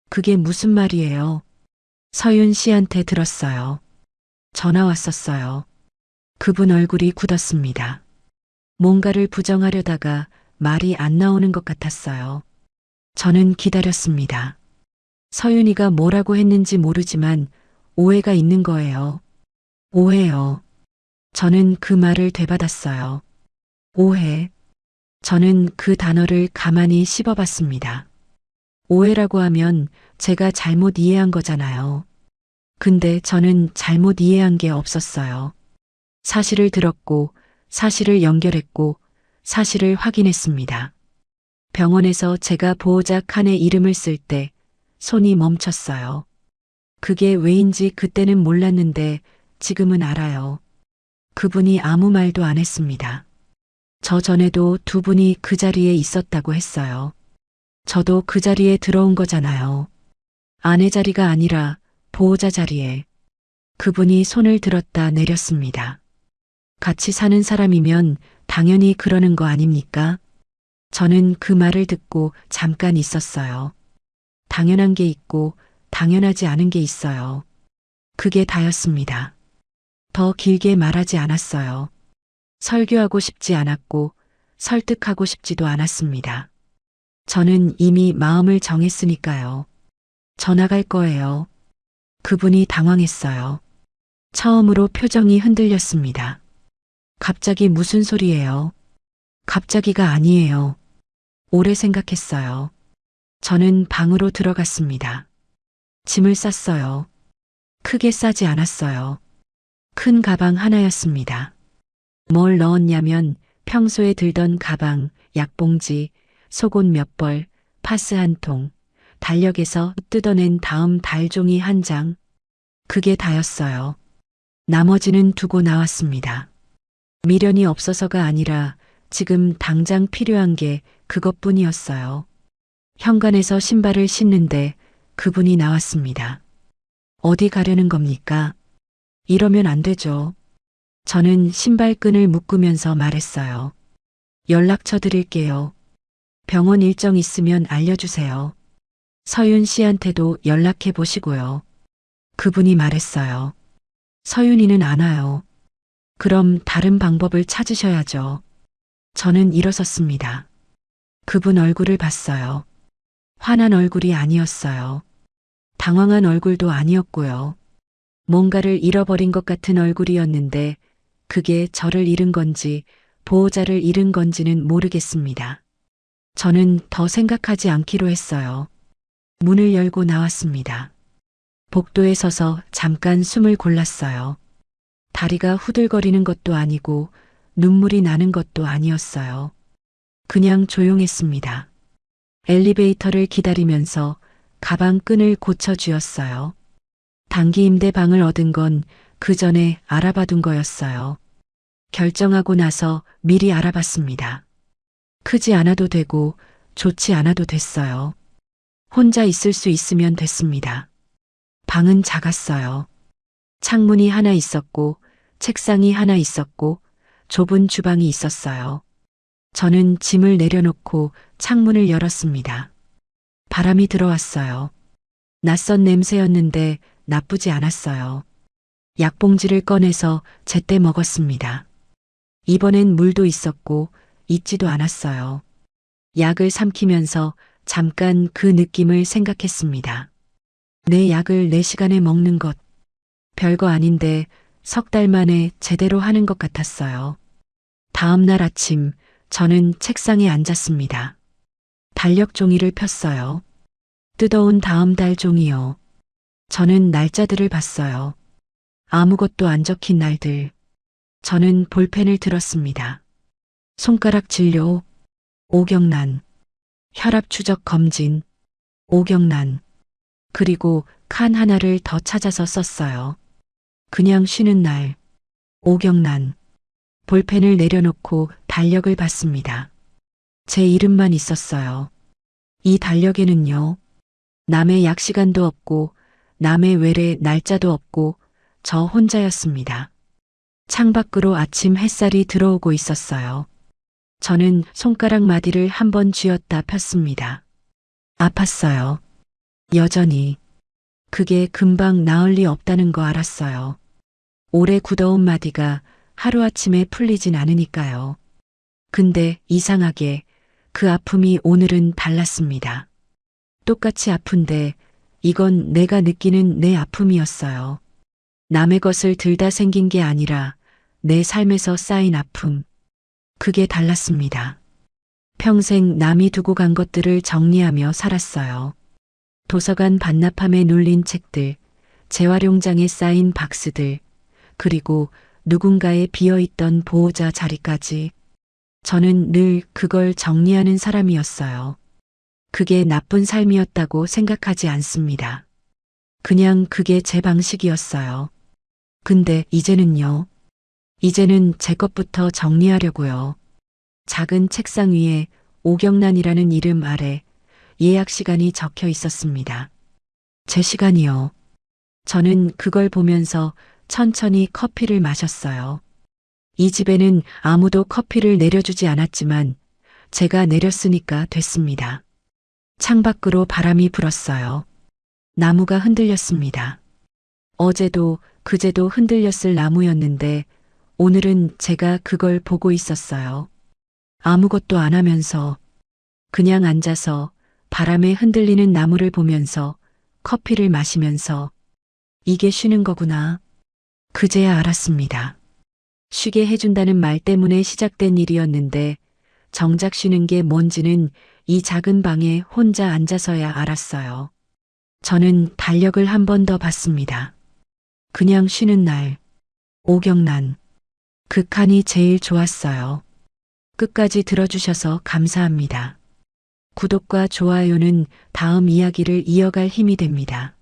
그게 무슨 말이에요? 서윤 씨한테 들었어요. 전화 왔었어요. 그분 얼굴이 굳었습니다. 뭔가를 부정하려다가 말이 안 나오는 것 같았어요. 저는 기다렸습니다. 서윤이가 뭐라고 했는지 모르지만 오해가 있는 거예요. 오해요. 저는 그 말을 되받았어요. 오해. 저는 그 단어를 가만히 씹어봤습니다. 오해라고 하면 제가 잘못 이해한 거잖아요. 근데 저는 잘못 이해한 게 없었어요. 사실을 들었고, 사실을 연결했고, 사실을 확인했습니다. 병원에서 제가 보호자 칸의 이름을 쓸 때 손이 멈췄어요. 그게 왜인지 그때는 몰랐는데 지금은 알아요. 그분이 아무 말도 안 했습니다. 저 전에도 두 분이 그 자리에 있었다고 했어요. 저도 그 자리에 들어온 거잖아요. 아내 자리가 아니라 보호자 자리에. 그분이 손을 들었다 내렸습니다. 같이 사는 사람이면 당연히 그러는 거 아닙니까? 저는 그 말을 듣고 잠깐 있었어요. 당연한 게 있고 당연하지 않은 게 있어요. 그게 다였습니다. 더 길게 말하지 않았어요. 설교하고 싶지 않았고 설득하고 싶지도 않았습니다. 저는 이미 마음을 정했으니까요. 전화 갈 거예요. 그분이 당황했어요. 처음으로 표정이 흔들렸습니다. 갑자기 무슨 소리예요? 갑자기가 아니에요. 오래 생각했어요. 저는 방으로 들어갔습니다. 짐을 쌌어요. 크게 싸지 않았어요. 큰 가방 하나였습니다. 뭘 넣었냐면 평소에 들던 가방, 약봉지, 속옷 몇 벌, 파스 한 통, 달력에서 뜯어낸 다음 달종이 한 장. 그게 다였어요. 나머지는 두고 나왔습니다. 미련이 없어서가 아니라 지금 당장 필요한 게 그것뿐이었어요. 현관에서 신발을 신는데 그분이 나왔습니다. 어디 가려는 겁니까? 이러면 안 되죠. 저는 신발끈을 묶으면서 말했어요. 연락처 드릴게요. 병원 일정 있으면 알려주세요. 서윤 씨한테도 연락해 보시고요. 그분이 말했어요. 서윤이는 안 와요. 그럼 다른 방법을 찾으셔야죠. 저는 일어섰습니다. 그분 얼굴을 봤어요. 화난 얼굴이 아니었어요. 당황한 얼굴도 아니었고요. 뭔가를 잃어버린 것 같은 얼굴이었는데 그게 저를 잃은 건지 보호자를 잃은 건지는 모르겠습니다. 저는 더 생각하지 않기로 했어요. 문을 열고 나왔습니다. 복도에 서서 잠깐 숨을 골랐어요. 다리가 후들거리는 것도 아니고 눈물이 나는 것도 아니었어요. 그냥 조용했습니다. 엘리베이터를 기다리면서 가방 끈을 고쳐주었어요. 단기 임대 방을 얻은 건 그 전에 알아봐둔 거였어요. 결정하고 나서 미리 알아봤습니다. 크지 않아도 되고 좋지 않아도 됐어요. 혼자 있을 수 있으면 됐습니다. 방은 작았어요. 창문이 하나 있었고 책상이 하나 있었고 좁은 주방이 있었어요. 저는 짐을 내려놓고 창문을 열었습니다. 바람이 들어왔어요. 낯선 냄새였는데 나쁘지 않았어요. 약봉지를 꺼내서 제때 먹었습니다. 이번엔 물도 있었고 잊지도 않았어요. 약을 삼키면서 잠깐 그 느낌을 생각했습니다. 내 약을 4시간에 먹는 것. 별거 아닌데 석 달 만에 제대로 하는 것 같았어요. 다음 날 아침 저는 책상에 앉았습니다. 달력 종이를 폈어요. 뜯어온 다음 달 종이요. 저는 날짜들을 봤어요. 아무것도 안 적힌 날들. 저는 볼펜을 들었습니다. 손가락 진료, 오경란. 혈압 추적 검진, 오경란. 그리고 칸 하나를 더 찾아서 썼어요. 그냥 쉬는 날, 오경란. 볼펜을 내려놓고 달력을 봤습니다. 제 이름만 있었어요. 이 달력에는요, 남의 약 시간도 없고, 남의 외래 날짜도 없고, 저 혼자였습니다. 창밖으로 아침 햇살이 들어오고 있었어요. 저는 손가락 마디를 한번 쥐었다 폈습니다. 아팠어요. 여전히. 그게 금방 나을 리 없다는 거 알았어요. 오래 굳어온 마디가 하루아침에 풀리진 않으니까요. 근데 이상하게 그 아픔이 오늘은 달랐습니다. 똑같이 아픈데 이건 내가 느끼는 내 아픔이었어요. 남의 것을 들다 생긴 게 아니라 내 삶에서 쌓인 아픔. 그게 달랐습니다. 평생 남이 두고 간 것들을 정리하며 살았어요. 도서관 반납함에 눌린 책들, 재활용장에 쌓인 박스들, 그리고 누군가의 비어있던 보호자 자리까지. 저는 늘 그걸 정리하는 사람이었어요. 그게 나쁜 삶이었다고 생각하지 않습니다. 그냥 그게 제 방식이었어요. 근데 이제는요. 이제는 제 것부터 정리하려고요. 작은 책상 위에 오경란이라는 이름 아래 예약 시간이 적혀 있었습니다. 제 시간이요. 저는 그걸 보면서 천천히 커피를 마셨어요. 이 집에는 아무도 커피를 내려주지 않았지만 제가 내렸으니까 됐습니다. 창밖으로 바람이 불었어요. 나무가 흔들렸습니다. 어제도 그제도 흔들렸을 나무였는데 오늘은 제가 그걸 보고 있었어요. 아무것도 안 하면서 그냥 앉아서 바람에 흔들리는 나무를 보면서 커피를 마시면서 이게 쉬는 거구나. 그제야 알았습니다. 쉬게 해준다는 말 때문에 시작된 일이었는데 정작 쉬는 게 뭔지는 이 작은 방에 혼자 앉아서야 알았어요. 저는 달력을 한 번 더 봤습니다. 그냥 쉬는 날, 오경란. 그 칸이 제일 좋았어요. 끝까지 들어주셔서 감사합니다. 구독과 좋아요는 다음 이야기를 이어갈 힘이 됩니다.